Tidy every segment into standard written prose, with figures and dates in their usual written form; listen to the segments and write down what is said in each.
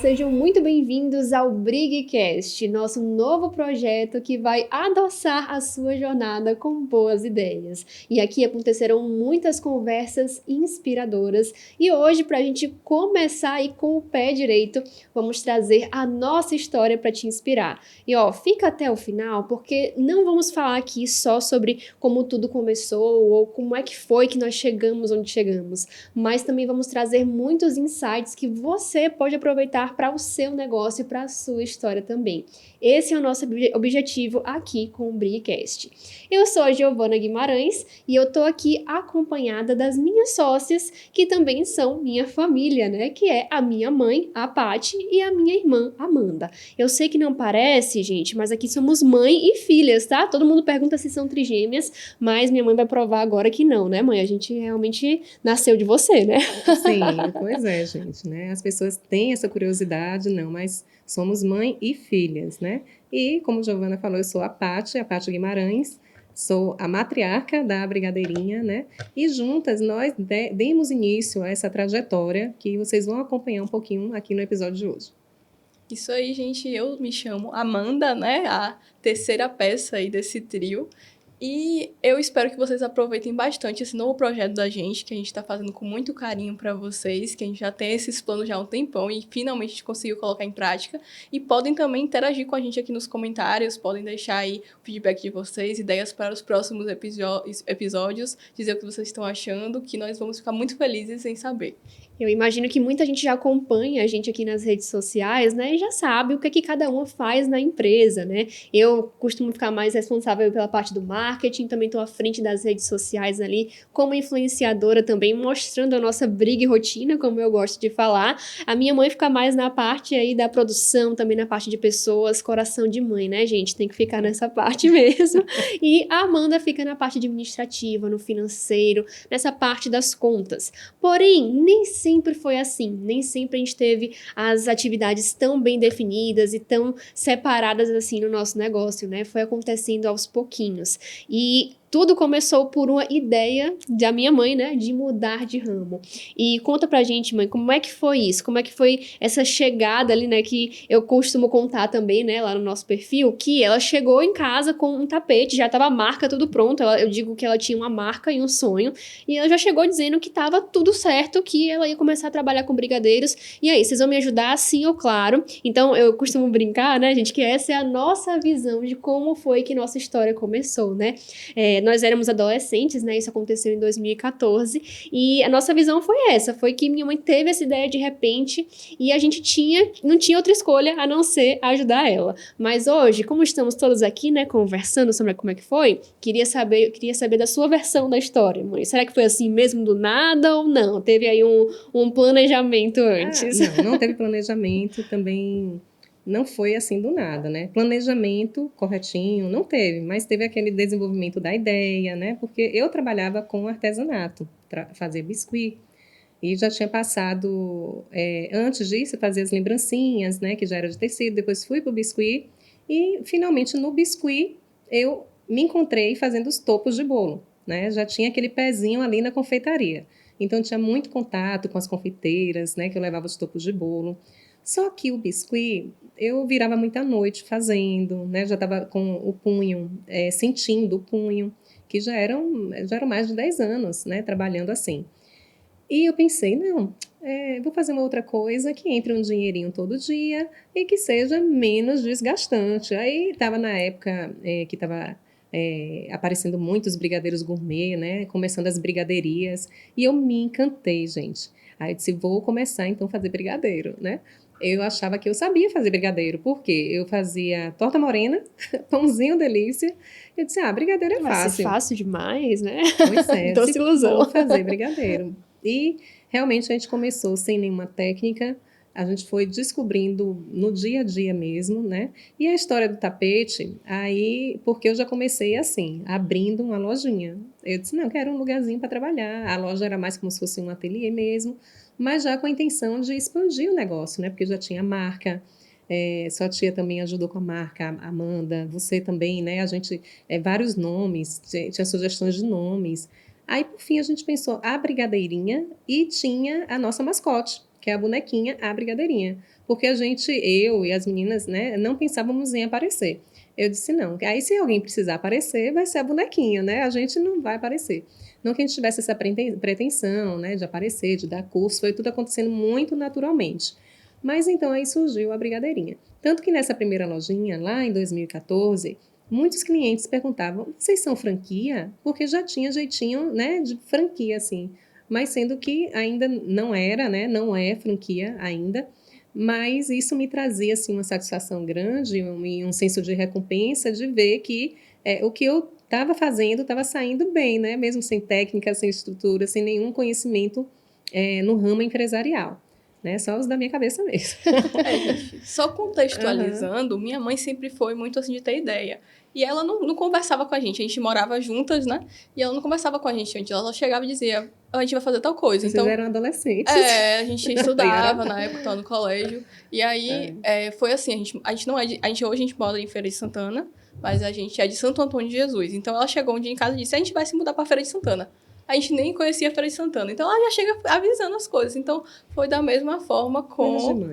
sejam muito bem-vindos ao BrigCast, nosso novo projeto que vai adoçar a sua jornada com boas ideias. E aqui acontecerão muitas conversas inspiradoras e hoje, para a gente começar aí com o pé direito, vamos trazer a nossa história para te inspirar. E fica até o final, porque não vamos falar aqui só sobre como tudo começou ou como é que foi que nós chegamos onde chegamos, mas também vamos trazer muitos insights que você pode aproveitar para o seu negócio e para a sua história também. Esse é o nosso objetivo aqui com o BrigCast. Eu sou a Giovana Guimarães e eu tô aqui acompanhada das minhas sócias, que também são minha família, né? Que é a minha mãe, a Paty, e a minha irmã, Amanda. Eu sei que não parece, gente, mas aqui somos mãe e filhas, tá? Todo mundo pergunta se são trigêmeas, mas minha mãe vai provar agora que não, né, mãe? A gente realmente nasceu de você, né? Sim, pois é, gente, né? As pessoas têm essa curiosidade, não, mas somos mãe e filhas, né? E, como a Giovana falou, eu sou a Paty Guimarães, sou a matriarca da Brigadeirinha, né? E juntas nós demos início a essa trajetória que vocês vão acompanhar um pouquinho aqui no episódio de hoje. Isso aí, gente, eu me chamo Amanda, né? A terceira peça aí desse trio. E eu espero que vocês aproveitem bastante esse novo projeto da gente, que a gente está fazendo com muito carinho para vocês, que a gente já tem esses planos já há um tempão e finalmente a gente conseguiu colocar em prática. E podem também interagir com a gente aqui nos comentários, podem deixar aí o feedback de vocês, ideias para os próximos episódios, dizer o que vocês estão achando, que nós vamos ficar muito felizes em saber. Eu imagino que muita gente já acompanha a gente aqui nas redes sociais, né? E já sabe o que é que cada uma faz na empresa, né? Eu costumo ficar mais responsável pela parte do marketing, também estou à frente das redes sociais ali, como influenciadora também, mostrando a nossa briga e rotina, como eu gosto de falar. A minha mãe fica mais na parte aí da produção, também na parte de pessoas, coração de mãe, né, gente? Tem que ficar nessa parte mesmo. E a Amanda fica na parte administrativa, no financeiro, nessa parte das contas. Porém, nem sempre foi assim, nem sempre a gente teve as atividades tão bem definidas e tão separadas assim no nosso negócio, né? Foi acontecendo aos pouquinhos. E tudo começou por uma ideia da minha mãe, né, de mudar de ramo. E conta pra gente, mãe, como é que foi isso? Como é que foi essa chegada ali, né, que eu costumo contar também, né, lá no nosso perfil, que ela chegou em casa com um tapete, já tava a marca tudo pronto, eu digo que ela tinha uma marca e um sonho, e ela já chegou dizendo que tava tudo certo, que ela ia começar a trabalhar com brigadeiros. E aí, vocês vão me ajudar? Sim ou claro? Então, eu costumo brincar, né, gente, que essa é a nossa visão de como foi que nossa história começou, né? Nós éramos adolescentes, né? Isso aconteceu em 2014. E a nossa visão foi essa. Foi que minha mãe teve essa ideia de repente e a gente não tinha outra escolha a não ser ajudar ela. Mas hoje, como estamos todos aqui, né? Conversando sobre como é que foi, queria saber da sua versão da história, mãe. Será que foi assim mesmo do nada ou não? Teve aí um planejamento antes? Não teve planejamento também. Não foi assim do nada, né? Planejamento corretinho, não teve, mas teve aquele desenvolvimento da ideia, né? Porque eu trabalhava com artesanato, fazia biscuit, e já tinha passado, antes disso, fazia as lembrancinhas, né? Que já era de tecido, depois fui para o biscuit, e finalmente no biscuit eu me encontrei fazendo os topos de bolo, né? Já tinha aquele pezinho ali na confeitaria. Então tinha muito contato com as confeiteiras, né? Que eu levava os topos de bolo. Só que o biscuit, eu virava muita noite fazendo, né? Já estava com o punho, sentindo o punho, que já eram mais de 10 anos, né? Trabalhando assim. E eu pensei, não, vou fazer uma outra coisa que entre um dinheirinho todo dia e que seja menos desgastante. Aí estava na época que estava aparecendo muitos brigadeiros gourmet, né? Começando as brigadeirias. E eu me encantei, gente. Aí eu disse, vou começar então a fazer brigadeiro, né? Eu achava que eu sabia fazer brigadeiro, porque eu fazia torta morena, pãozinho delícia. Eu disse, brigadeiro é Vai ser fácil. fácil demais, né? Pois é, eu Doce disse, ilusão. vou fazer brigadeiro. E realmente a gente começou sem nenhuma técnica, a gente foi descobrindo no dia a dia mesmo, né? E a história do tapete, aí, porque eu já comecei assim, abrindo uma lojinha. Eu disse, não, eu quero um lugarzinho para trabalhar. A loja era mais como se fosse um ateliê mesmo, mas já com a intenção de expandir o negócio, né? Porque já tinha marca, sua tia também ajudou com a marca, Amanda, você também, né? A gente, vários nomes, tinha sugestões de nomes. Aí, por fim, a gente pensou a brigadeirinha e tinha a nossa mascote, que é a bonequinha, a brigadeirinha. Porque eu e as meninas, né, não pensávamos em aparecer. Eu disse, não, aí se alguém precisar aparecer, vai ser a bonequinha, né? A gente não vai aparecer. Não que a gente tivesse essa pretensão, né, de aparecer, de dar curso, foi tudo acontecendo muito naturalmente. Mas então aí surgiu a brigadeirinha. Tanto que nessa primeira lojinha, lá em 2014, muitos clientes perguntavam, vocês são franquia? Porque já tinha jeitinho, né, de franquia, assim. Mas sendo que ainda não era, né, não é franquia ainda. Mas isso me trazia, assim, uma satisfação grande e um senso de recompensa de ver que o que eu estava fazendo estava saindo bem, né? Mesmo sem técnica, sem estrutura, sem nenhum conhecimento no ramo empresarial. Né? Só os da minha cabeça mesmo. Gente, só contextualizando, minha mãe sempre foi muito assim de ter ideia. E ela não conversava com a gente morava juntas, né? E ela não conversava com a gente antes, ela só chegava e dizia, a gente vai fazer tal coisa. Vocês então, eram adolescentes. a gente estudava na época, estava no colégio. E aí, foi assim, a gente não é hoje a gente mora em Feira de Santana, mas a gente é de Santo Antônio de Jesus. Então, ela chegou um dia em casa e disse, a gente vai se mudar para Feira de Santana. A gente nem conhecia a Feira de Santana. Então, ela já chega avisando as coisas. Então, foi da mesma forma com...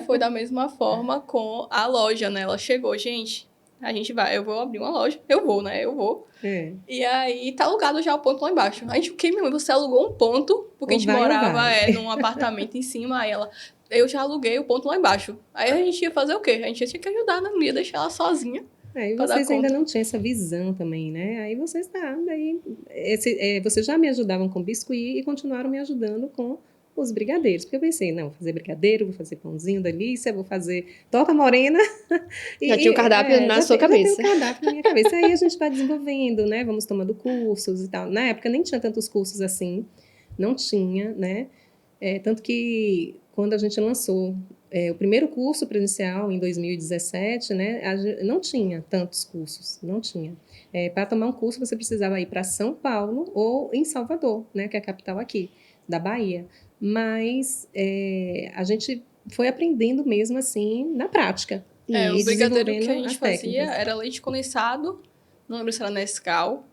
foi da mesma forma com a loja, né? Ela chegou, gente, a gente vai, eu vou abrir uma loja. Eu vou, né? Eu vou. E aí, tá alugado já o ponto lá embaixo. A gente, o que, minha mãe? Você alugou um ponto, porque a gente morava num apartamento em cima. Aí ela, eu já aluguei o ponto lá embaixo. Aí a gente ia fazer o quê? A gente tinha que ajudar, né? Não ia deixar ela sozinha. E vocês ainda não tinham essa visão também, né? Aí vocês, vocês já me ajudavam com biscuit e continuaram me ajudando com os brigadeiros. Porque eu pensei, não, vou fazer brigadeiro, vou fazer pãozinho, delícia, vou fazer torta morena. Já tinha o cardápio na sua cabeça. Já tem o cardápio na minha cabeça. Aí a gente vai desenvolvendo, né? Vamos tomando cursos e tal. Na época nem tinha tantos cursos assim. Não tinha, né? Tanto que quando a gente lançou o primeiro curso presencial em 2017, né, não tinha tantos cursos, não tinha. Para tomar um curso, você precisava ir para São Paulo ou em Salvador, né, que é a capital aqui, da Bahia. Mas a gente foi aprendendo mesmo assim, na prática. O brigadeiro que a gente fazia era leite condensado, não lembro se era Nescau.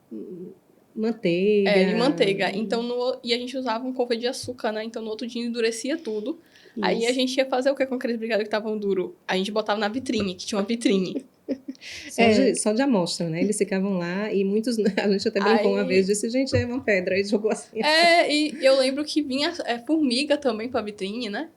Manteiga. De manteiga. Então, e a gente usava um couve de açúcar, né? Então, no outro dia endurecia tudo. Isso. Aí a gente ia fazer o que com aqueles brigadeiros que estavam duros? A gente botava na vitrine, que tinha uma vitrine. Só de amostra, né? Eles ficavam lá e muitos... A gente até brincou uma vez, disse, gente, é uma pedra. Aí jogou assim. E eu lembro que vinha formiga também pra vitrine, né?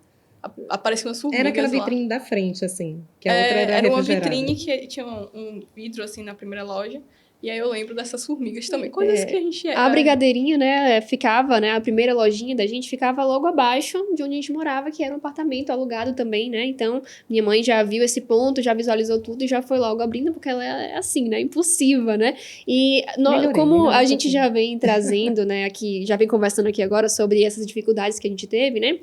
Apareciam umas formigas. Era aquela vitrine da frente, assim. Que a outra era uma vitrine que tinha um vidro, assim, na primeira loja. E aí eu lembro dessas formigas também, coisas que a gente... A brigadeirinha, né, ficava, né, a primeira lojinha da gente ficava logo abaixo de onde a gente morava, que era um apartamento alugado também, né, então minha mãe já viu esse ponto, já visualizou tudo e já foi logo abrindo, porque ela é assim, né, impulsiva, né, e como a gente já vem trazendo, né, aqui, já vem conversando aqui agora sobre essas dificuldades que a gente teve, né,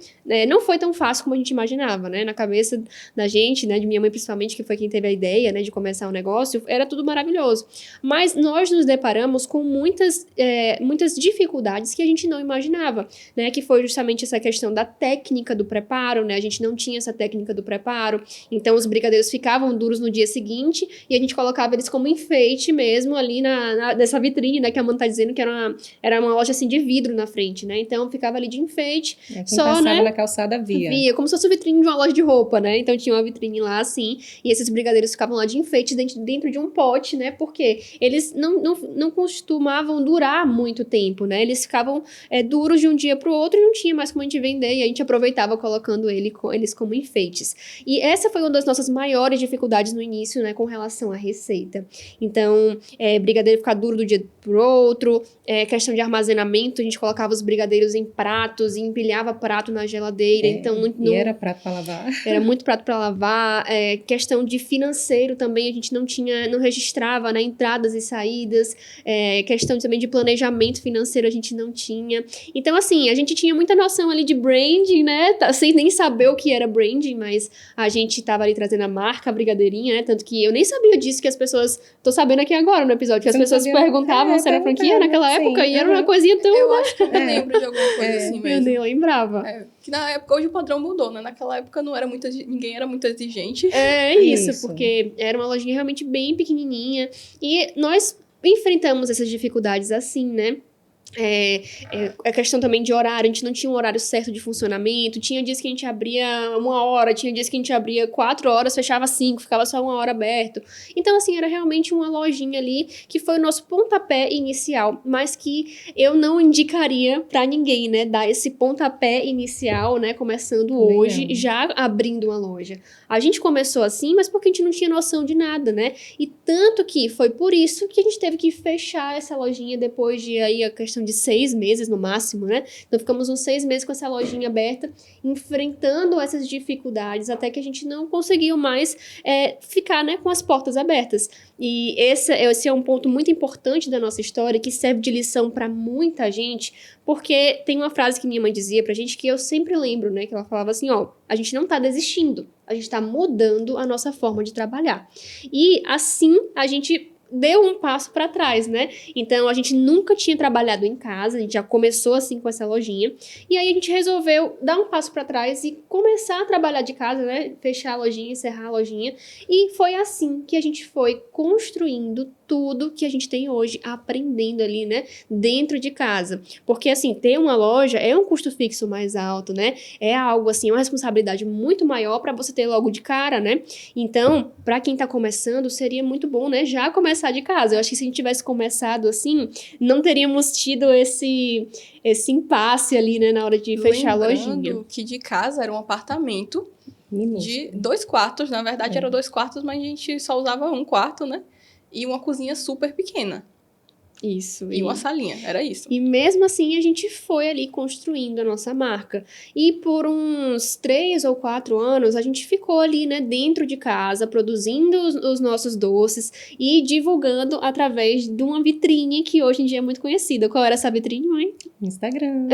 não foi tão fácil como a gente imaginava, né, na cabeça da gente, né, de minha mãe principalmente, que foi quem teve a ideia, né, de começar o negócio, era tudo maravilhoso, mas nós nos deparamos com muitas dificuldades que a gente não imaginava, né? Que foi justamente essa questão da técnica do preparo, né? A gente não tinha essa técnica do preparo, então os brigadeiros ficavam duros no dia seguinte e a gente colocava eles como enfeite mesmo ali nessa vitrine, né? Que a Amanda tá dizendo que era uma loja assim de vidro na frente, né? Então ficava ali de enfeite. Quem passava na calçada via. Como se fosse vitrine de uma loja de roupa, né? Então tinha uma vitrine lá assim e esses brigadeiros ficavam lá de enfeite dentro de um pote, né? Porque eles não costumavam durar muito tempo, né? Eles ficavam duros de um dia para o outro e não tinha mais como a gente vender, e a gente aproveitava colocando eles como enfeites. E essa foi uma das nossas maiores dificuldades no início, né? Com relação à receita. Então, brigadeiro ficar duro do dia para o outro, questão de armazenamento, a gente colocava os brigadeiros em pratos e empilhava prato na geladeira, então... E era prato para lavar. Era muito prato para lavar. Questão de financeiro também, a gente não registrava, né? Entradas e saídas, questão também de planejamento financeiro a gente não tinha. Então, assim, a gente tinha muita noção ali de branding, né? Sem nem saber o que era branding, mas a gente tava ali trazendo a marca, a brigadeirinha, né? Tanto que eu nem sabia disso, que as pessoas... Tô sabendo aqui agora no episódio, que as pessoas perguntavam se era franquia naquela época, e era uma coisinha tão... Eu acho que eu lembro de alguma coisa assim mesmo. Eu nem lembrava. Que na época, hoje o padrão mudou, né? Naquela época ninguém era muito exigente. Isso, porque era uma lojinha realmente bem pequenininha, e nós enfrentamos essas dificuldades assim, né? A questão também de horário, a gente não tinha um horário certo de funcionamento, tinha dias que a gente abria 1 hora, tinha dias que a gente abria 4 horas, fechava 5, ficava só 1 hora aberto. Então, assim, era realmente uma lojinha ali que foi o nosso pontapé inicial, mas que eu não indicaria pra ninguém, né, dar esse pontapé inicial, né, começando hoje, já abrindo uma loja. A gente começou assim, mas porque a gente não tinha noção de nada, né, e tanto que foi por isso que a gente teve que fechar essa lojinha depois de aí a questão de 6 meses no máximo, né? Então ficamos uns 6 meses com essa lojinha aberta, enfrentando essas dificuldades, até que a gente não conseguiu mais ficar, né, com as portas abertas. E esse é um ponto muito importante da nossa história, que serve de lição para muita gente, porque tem uma frase que minha mãe dizia pra gente que eu sempre lembro, né? Que ela falava assim, ó, a gente não tá desistindo, a gente tá mudando a nossa forma de trabalhar. E assim a gente deu um passo para trás, né? Então, a gente nunca tinha trabalhado em casa, a gente já começou assim com essa lojinha, e aí a gente resolveu dar um passo para trás e começar a trabalhar de casa, né? Fechar a lojinha, encerrar a lojinha, e foi assim que a gente foi construindo tudo que a gente tem hoje, aprendendo ali, né? Dentro de casa. Porque, assim, ter uma loja é um custo fixo mais alto, né? É algo, assim, uma responsabilidade muito maior para você ter logo de cara, né? Então, para quem tá começando, seria muito bom, né? Já começar de casa. Eu acho que se a gente tivesse começado assim, não teríamos tido esse impasse ali, né, na hora de fechar a lojinha. Lembrando que de casa era um apartamento Minúsculo. de 2 quartos. Na verdade, eram 2 quartos, mas a gente só usava um quarto, né? E uma cozinha super pequena. Isso. E uma salinha, era isso. E mesmo assim, a gente foi ali construindo a nossa marca. E por uns 3 ou 4 anos, a gente ficou ali, né, dentro de casa, produzindo os nossos doces e divulgando através de uma vitrine que hoje em dia é muito conhecida. Qual era essa vitrine, mãe? Instagram.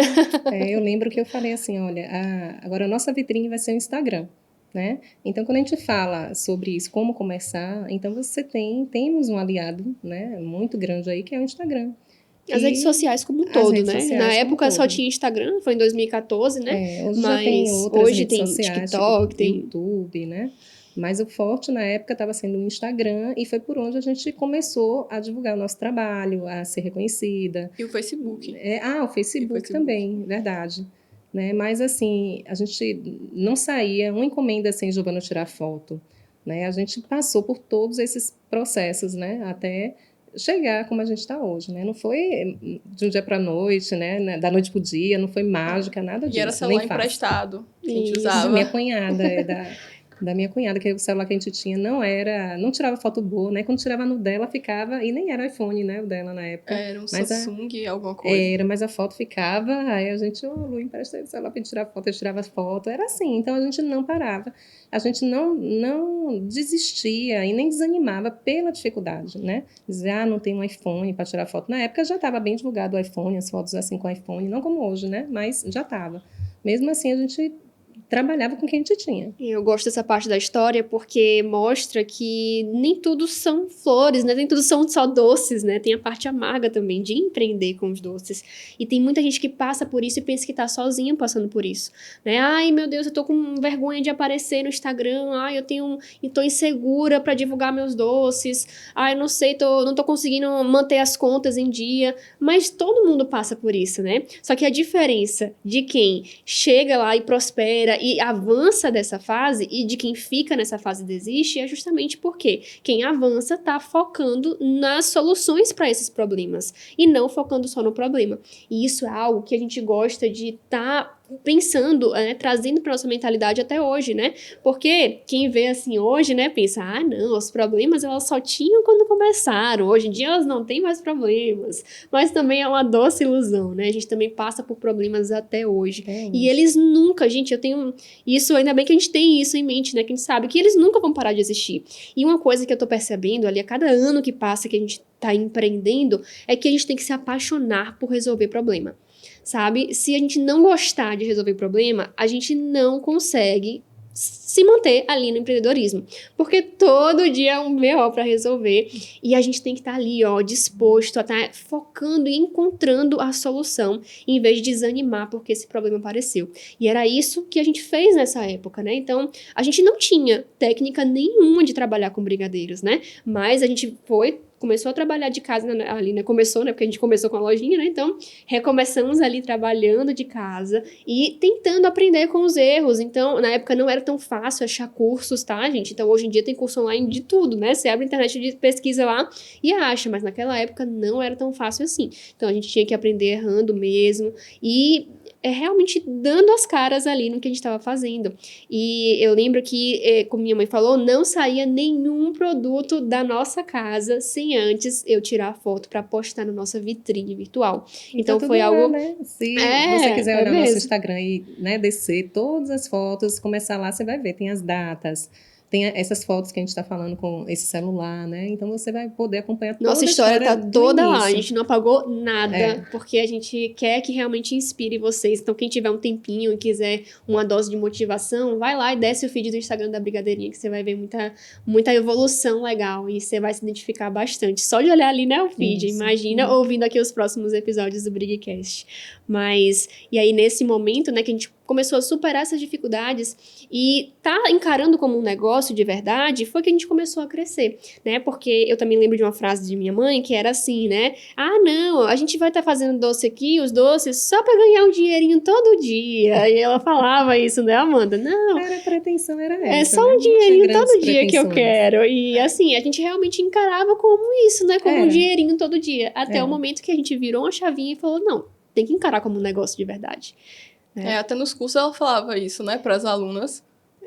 Eu lembro que eu falei assim, olha, agora a nossa vitrine vai ser o Instagram, né? Então, quando a gente fala sobre isso, como começar, então temos um aliado, né, muito grande aí, que é o Instagram. As redes sociais como um todo, né? Na época só tinha Instagram, foi em 2014, né? Hoje mas já tem outras hoje redes tem sociais, TikTok, tipo tem YouTube, né? Mas o forte na época estava sendo o Instagram e foi por onde a gente começou a divulgar o nosso trabalho, a ser reconhecida. E o Facebook. O Facebook também, verdade. Né? Mas assim, a gente não saía uma encomenda sem Giovana tirar foto. Né? A gente passou por todos esses processos, né? Até chegar como a gente está hoje, né? Não foi de um dia para a noite, né? Da noite para o dia, não foi mágica, nada disso. E era celular emprestado que a gente usava. Minha cunhada, da minha cunhada, que o celular que a gente tinha não tirava foto boa, né? Quando tirava no dela, ficava, e nem era iPhone, né? O dela na época. Era um Samsung, alguma coisa. Mas a foto ficava, aí a gente, Lu, empresta o celular pra gente tirar foto, eu tirava as fotos, era assim, então a gente não parava, a gente não desistia e nem desanimava pela dificuldade, né? Dizer, não tem um iPhone para tirar foto. Na época já estava bem divulgado o iPhone, as fotos assim com iPhone, não como hoje, né? Mas já estava. Mesmo assim, a gente trabalhava com o que a gente tinha. Eu gosto dessa parte da história porque mostra que nem tudo são flores, né? Nem tudo são só doces, né? Tem a parte amarga também de empreender com os doces. E tem muita gente que passa por isso e pensa que tá sozinha passando por isso, né? Ai, meu Deus, eu tô com vergonha de aparecer no Instagram. Ai, eu tô insegura para divulgar meus doces. Ai, não sei, não tô conseguindo manter as contas em dia. Mas todo mundo passa por isso, né? Só que a diferença de quem chega lá e prospera e avança dessa fase e de quem fica nessa fase e desiste é justamente porque quem avança está focando nas soluções para esses problemas e não focando só no problema. E isso é algo que a gente gosta de estar pensando, trazendo para nossa mentalidade até hoje, né? Porque quem vê assim hoje, né, pensa, não, os problemas elas só tinham quando começaram, hoje em dia elas não têm mais problemas, mas também é uma doce ilusão, né? A gente também passa por problemas até hoje. E eles nunca, gente, eu tenho isso, ainda bem que a gente tem isso em mente, né, que a gente sabe que eles nunca vão parar de existir. E uma coisa que eu tô percebendo ali, a cada ano que passa que a gente tá empreendendo, é que a gente tem que se apaixonar por resolver problema. Sabe? Se a gente não gostar de resolver problema, a gente não consegue se manter ali no empreendedorismo. Porque todo dia é um BO para resolver e a gente tem que estar ali, disposto a estar focando e encontrando a solução em vez de desanimar porque esse problema apareceu. E era isso que a gente fez nessa época, né? Então, a gente não tinha técnica nenhuma de trabalhar com brigadeiros, né? Mas a gente foi começou a trabalhar de casa ali, né? Começou, né? Porque a gente começou com a lojinha, né? Então, recomeçamos ali trabalhando de casa e tentando aprender com os erros. Então, na época não era tão fácil achar cursos, tá, gente? Então, hoje em dia tem curso online de tudo, né? Você abre a internet de pesquisa lá e acha, mas naquela época não era tão fácil assim. Então, a gente tinha que aprender errando mesmo e realmente dando as caras ali no que a gente estava fazendo. E eu lembro que, como minha mãe falou, não saía nenhum produto da nossa casa sem antes eu tirar a foto para postar na nossa vitrine virtual. Então tudo foi lá, algo... né? Se você quiser olhar o mesmo. nosso Instagram e, né, descer todas as fotos, começar lá, você vai ver, tem as datas, tem essas fotos que a gente está falando com esse celular, né? Então você vai poder acompanhar toda Nossa a história tá do toda lá, a início. gente não apagou nada, porque a gente quer que realmente inspire vocês. Então, quem tiver um tempinho e quiser uma dose de motivação, vai lá e desce o feed do Instagram da Brigadeirinha, que você vai ver muita evolução legal e você vai se identificar bastante. Só de olhar ali, né, o feed, Isso. imagina ouvindo aqui os próximos episódios do Brigcast. Mas, e aí nesse momento, né, que a gente começou a superar essas dificuldades e tá encarando como um negócio de verdade, foi que a gente começou a crescer, né? Porque eu também lembro de uma frase de minha mãe que era assim, né? Ah, não, a gente vai estar fazendo doce aqui, os doces, só para ganhar um dinheirinho todo dia. E ela falava isso, né, Amanda? Não. A pretensão era essa. É só né? um dinheirinho todo dia que eu pretensões. quero. E assim, a gente realmente encarava como isso, né? Como um dinheirinho todo dia. Até o momento que a gente virou uma chavinha e falou, não, tem que encarar como um negócio de verdade. Até nos cursos ela falava isso, né, para as alunas.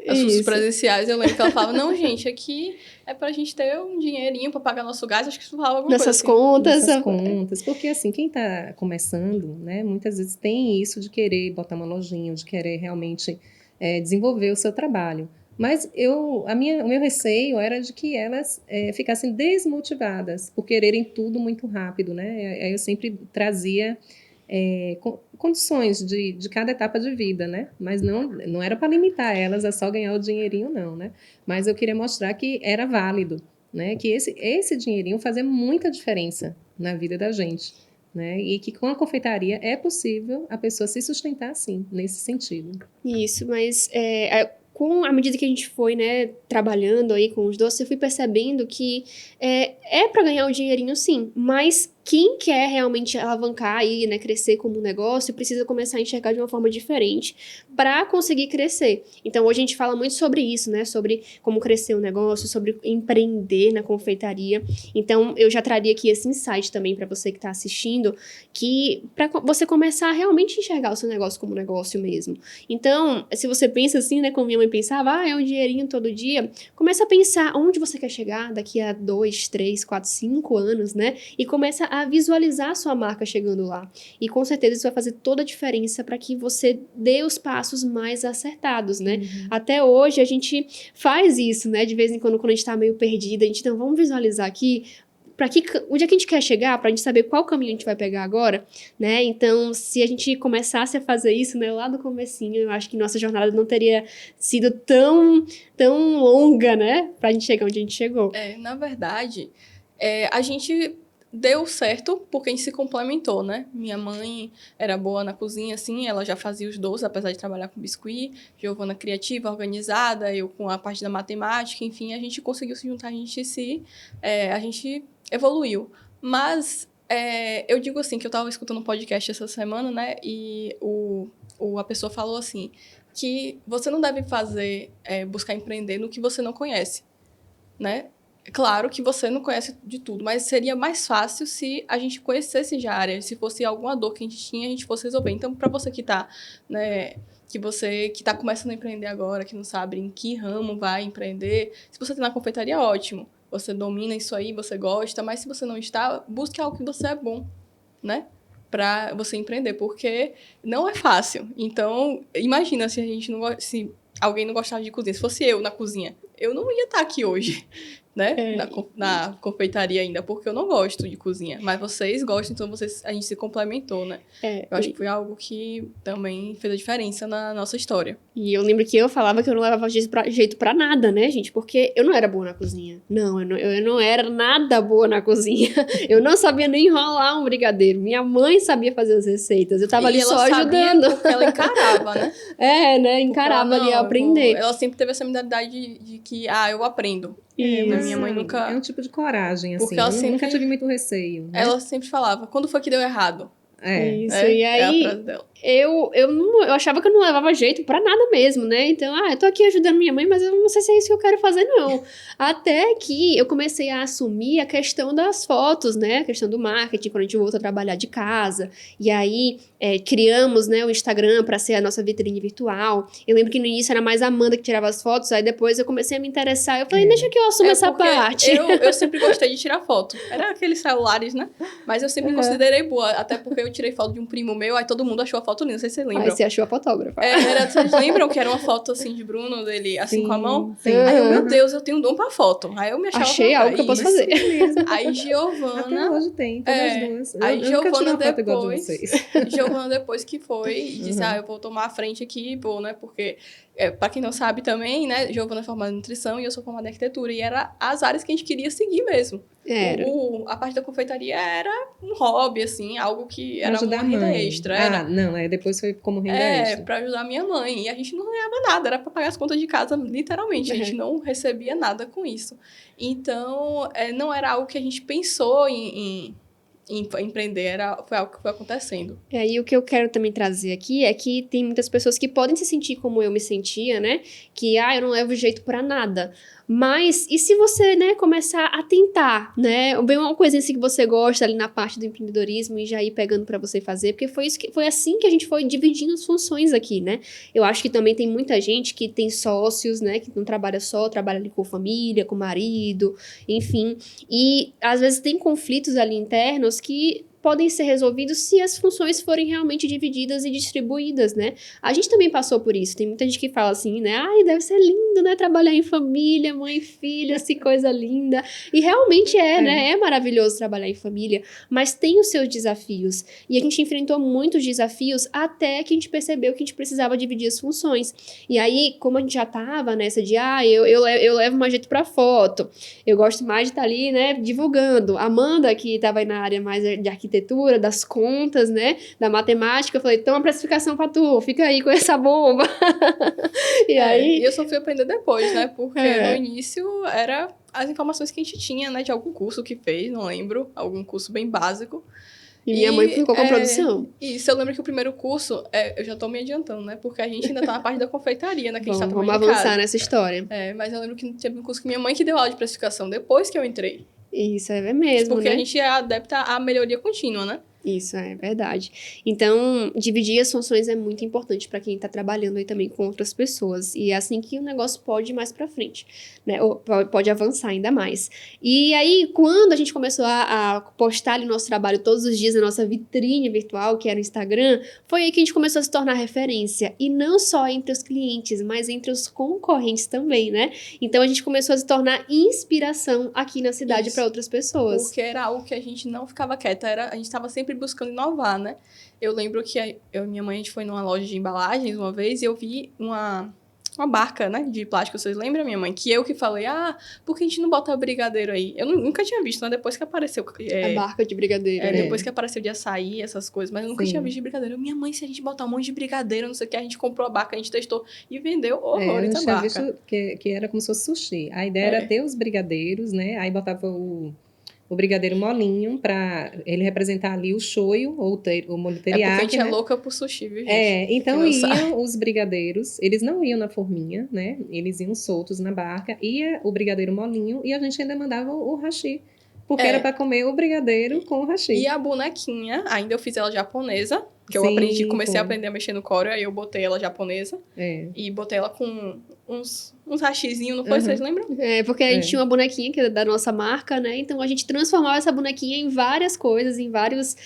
Os cursos presenciais, eu lembro que ela falava, não, gente, aqui é pra gente ter um dinheirinho pra pagar nosso gás, acho que isso falava alguma Nessas coisa assim. Nessas contas, porque assim, quem tá começando, né, muitas vezes tem isso de querer botar uma lojinha, de querer realmente desenvolver o seu trabalho. Mas o meu receio era de que elas ficassem desmotivadas por quererem tudo muito rápido, né? Aí eu sempre trazia condições de cada etapa de vida, né? Mas não era para limitar elas a só ganhar o dinheirinho, não, né? Mas eu queria mostrar que era válido, né? Que esse dinheirinho fazia muita diferença na vida da gente, né? E que com a confeitaria é possível a pessoa se sustentar assim, nesse sentido. Isso, mas à medida que a gente foi, né, trabalhando aí com os doces, eu fui percebendo que é para ganhar o dinheirinho, sim, mas quem quer realmente alavancar aí, né, crescer como um negócio, precisa começar a enxergar de uma forma diferente para conseguir crescer. Então, hoje a gente fala muito sobre isso, né, sobre como crescer o negócio, sobre empreender na confeitaria. Então, eu já traria aqui esse insight também para você que está assistindo, que para você começar a realmente enxergar o seu negócio como um negócio mesmo. Então, se você pensa assim, né, como minha mãe pensava, é um dinheirinho todo dia, começa a pensar onde você quer chegar daqui a 2, 3, 4, 5 anos, né, e começa a visualizar a sua marca chegando lá. E com certeza isso vai fazer toda a diferença para que você dê os passos mais acertados, né? Uhum. Até hoje a gente faz isso, né? De vez em quando a gente tá meio perdida, a gente, então, vamos visualizar aqui onde é que a gente quer chegar, pra gente saber qual caminho a gente vai pegar agora, né? Então, se a gente começasse a fazer isso, né, lá no comecinho, eu acho que nossa jornada não teria sido tão longa, né? Pra gente chegar onde a gente chegou. Na verdade, a gente deu certo porque a gente se complementou, né? Minha mãe era boa na cozinha, assim, ela já fazia os doces, apesar de trabalhar com biscuit. Giovana criativa, organizada, eu com a parte da matemática, enfim, a gente conseguiu se juntar, a gente evoluiu. Mas eu digo assim, que eu tava escutando um podcast essa semana, né? E a pessoa falou assim, que você não deve buscar empreender no que você não conhece, né? Claro que você não conhece de tudo, mas seria mais fácil se a gente conhecesse já a área, se fosse alguma dor que a gente tinha, a gente fosse resolver. Então, para você que tá, né, que tá começando a empreender agora, que não sabe em que ramo vai empreender, se você tá na confeitaria, ótimo. Você domina isso aí, você gosta, mas se você não está, busque algo que você é bom, né? Para você empreender, porque não é fácil. Então, imagina se alguém não gostava de cozinha, se fosse eu na cozinha, eu não ia estar aqui hoje, né? Na confeitaria ainda, porque eu não gosto de cozinha. Mas vocês gostam, então a gente se complementou, né? Eu acho que foi algo que também fez a diferença na nossa história. E eu lembro que eu falava que eu não levava jeito pra nada, né, gente? Porque eu não era boa na cozinha. Não, eu não era nada boa na cozinha. Eu não sabia nem enrolar um brigadeiro. Minha mãe sabia fazer as receitas. Eu tava ali só ajudando. Porque ela encarava, né? Encarava ali a aprender. Ela sempre teve essa mentalidade de que, eu aprendo. Mas Isso. minha mãe nunca... É um tipo de coragem, assim. Porque ela Eu nunca sempre- tive muito receio. Né? Ela sempre falava, quando foi que deu errado? Isso, É, e é a aí frase dela. eu achava que eu não levava jeito pra nada mesmo, né? Então, eu tô aqui ajudando minha mãe, mas eu não sei se é isso que eu quero fazer, não. Até que eu comecei a assumir a questão das fotos, né? A questão do marketing, quando a gente volta a trabalhar de casa. E aí, criamos, né, o Instagram pra ser a nossa vitrine virtual. Eu lembro que no início era mais a Amanda que tirava as fotos, aí depois eu comecei a me interessar. Eu falei, deixa que eu assumo essa porque parte. Eu sempre gostei de tirar foto. Era aqueles celulares, né? Mas eu sempre me considerei boa. Até porque eu tirei foto de um primo meu, aí todo mundo achou a foto linda. Não sei se vocês lembram. Aí você achou a fotógrafa. Vocês lembram que era uma foto assim de Bruno, dele assim com a mão? Sim. Aí eu, meu Deus, eu tenho um dom pra foto. Aí eu me achava Achei algo que eu posso fazer. Aí Até Giovana. hoje tem, todas as duas. Aí Eu nunca tirei Giovana uma foto igual de depois. vocês. Giovana depois que foi e disse: eu vou tomar a frente aqui, pô, né? Porque, pra quem não sabe também, né? Giovana é formada em nutrição e eu sou formada em arquitetura. E era as áreas que a gente queria seguir mesmo. Era. A parte da confeitaria era um hobby, assim, algo que era Ajudar uma a renda mãe. extra. Não, depois foi como renda extra. Pra ajudar a minha mãe. E a gente não ganhava nada, era pra pagar as contas de casa, literalmente. A gente não recebia nada com isso. Então, não era algo que a gente pensou em empreender, foi algo que foi acontecendo. E aí o que eu quero também trazer aqui é que tem muitas pessoas que podem se sentir como eu me sentia, né? Que, eu não levo jeito pra nada. Mas, e se você, né, começar a tentar, né? Ver uma coisinha assim que você gosta ali na parte do empreendedorismo e já ir pegando pra você fazer, porque foi assim que a gente foi dividindo as funções aqui, né? Eu acho que também tem muita gente que tem sócios, né, que não trabalha só, trabalha ali com família, com marido, enfim. E às vezes tem conflitos ali internos que podem ser resolvidos se as funções forem realmente divididas e distribuídas, né? A gente também passou por isso. Tem muita gente que fala assim, né? Ai, deve ser lindo, né? Trabalhar em família, mãe e filha, que coisa linda. E realmente né? É maravilhoso trabalhar em família, mas tem os seus desafios. E a gente enfrentou muitos desafios até que a gente percebeu que a gente precisava dividir as funções. E aí, como a gente já tava nessa de, eu levo mais jeito pra foto, eu gosto mais de estar ali, né, divulgando. A Amanda, que tava aí na área mais de arquitetura, das contas, né, da matemática, eu falei, toma precificação pra tu, fica aí com essa bomba. E aí... E eu só fui aprender depois, né, porque no início era as informações que a gente tinha, né, de algum curso que fez, não lembro, algum curso bem básico. E minha mãe ficou com a produção. Isso, eu lembro que o primeiro curso, eu já tô me adiantando, né, porque a gente ainda tá na parte da confeitaria, né, que a gente tá Vamos trabalhando em avançar casa. nessa história. Mas eu lembro que teve um curso que minha mãe que deu aula de precificação depois que eu entrei. Isso, é mesmo, Porque né? a gente é adepta à melhoria contínua, né? Isso, é verdade. Então, dividir as funções é muito importante para quem está trabalhando aí também com outras pessoas. E é assim que o negócio pode ir mais para frente, né? Ou pode avançar ainda mais. E aí, quando a gente começou a postar ali o nosso trabalho todos os dias na nossa vitrine virtual, que era o Instagram, foi aí que a gente começou a se tornar referência. E não só entre os clientes, mas entre os concorrentes também, né? Então, a gente começou a se tornar inspiração aqui na cidade para outras pessoas. Porque era algo que a gente não ficava quieta, a gente estava sempre buscando inovar, né? Eu lembro que eu e minha mãe, a gente foi numa loja de embalagens uma vez e eu vi uma barca, né, de plástico, vocês lembram, minha mãe? Que eu que falei, por que a gente não bota brigadeiro aí? Eu nunca tinha visto, né, depois que apareceu. A barca de brigadeiro, né? Depois que apareceu de açaí, essas coisas, mas eu nunca tinha visto de brigadeiro. Minha mãe, se a gente botar um monte de brigadeiro, não sei o que, a gente comprou a barca, a gente testou e vendeu horrores a barca. Eu tinha visto que era como se fosse sushi. A ideia era ter os brigadeiros, né, aí botava o brigadeiro molinho para ele representar ali o shoyu ou o molho teriyaki. Porque a gente né? é louca por sushi, viu, gente? Então iam os brigadeiros, eles não iam na forminha, né? Eles iam soltos na barca, ia o brigadeiro molinho e a gente ainda mandava o hashi. Porque era para comer o brigadeiro com o hashi. E a bonequinha, ainda eu fiz ela japonesa, que eu comecei a aprender a mexer no Corel, aí eu botei ela japonesa. E botei ela com uns hashizinhos, não foi? Vocês lembram? Porque a gente tinha uma bonequinha que era da nossa marca, né? Então a gente transformava essa bonequinha em várias coisas, em vários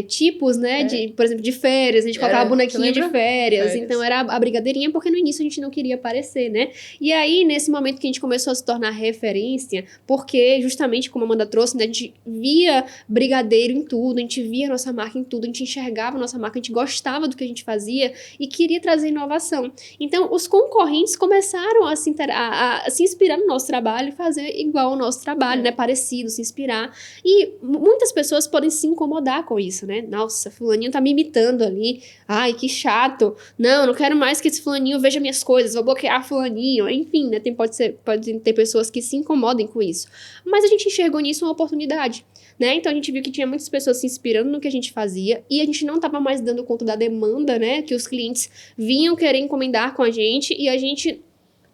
tipos, né? Por exemplo, de férias, a gente colocava a bonequinha de férias. Então era a brigadeirinha, porque no início a gente não queria aparecer, né? E aí, nesse momento que a gente começou a se tornar referência, porque justamente como a Amanda trouxe, né? A gente via brigadeiro em tudo, a gente via a nossa marca em tudo, a gente enxergava a nossa marca, a gente gostava do que a gente fazia e queria trazer inovação. Então, os concorrentes começaram a se inspirar no nosso trabalho e fazer igual ao nosso trabalho, né? Parecido, se inspirar. E muitas pessoas podem se incomodar com isso, né? Nossa, fulaninho tá me imitando ali. Ai, que chato. Não quero mais que esse fulaninho veja minhas coisas, vou bloquear fulaninho. Enfim, né? Pode ter pessoas que se incomodem com isso. Mas a gente enxergou nisso uma oportunidade, né? Então a gente viu que tinha muitas pessoas se inspirando no que a gente fazia e a gente não estava mais dando conta da demanda, né? Que os clientes vinham querer encomendar com a gente e a gente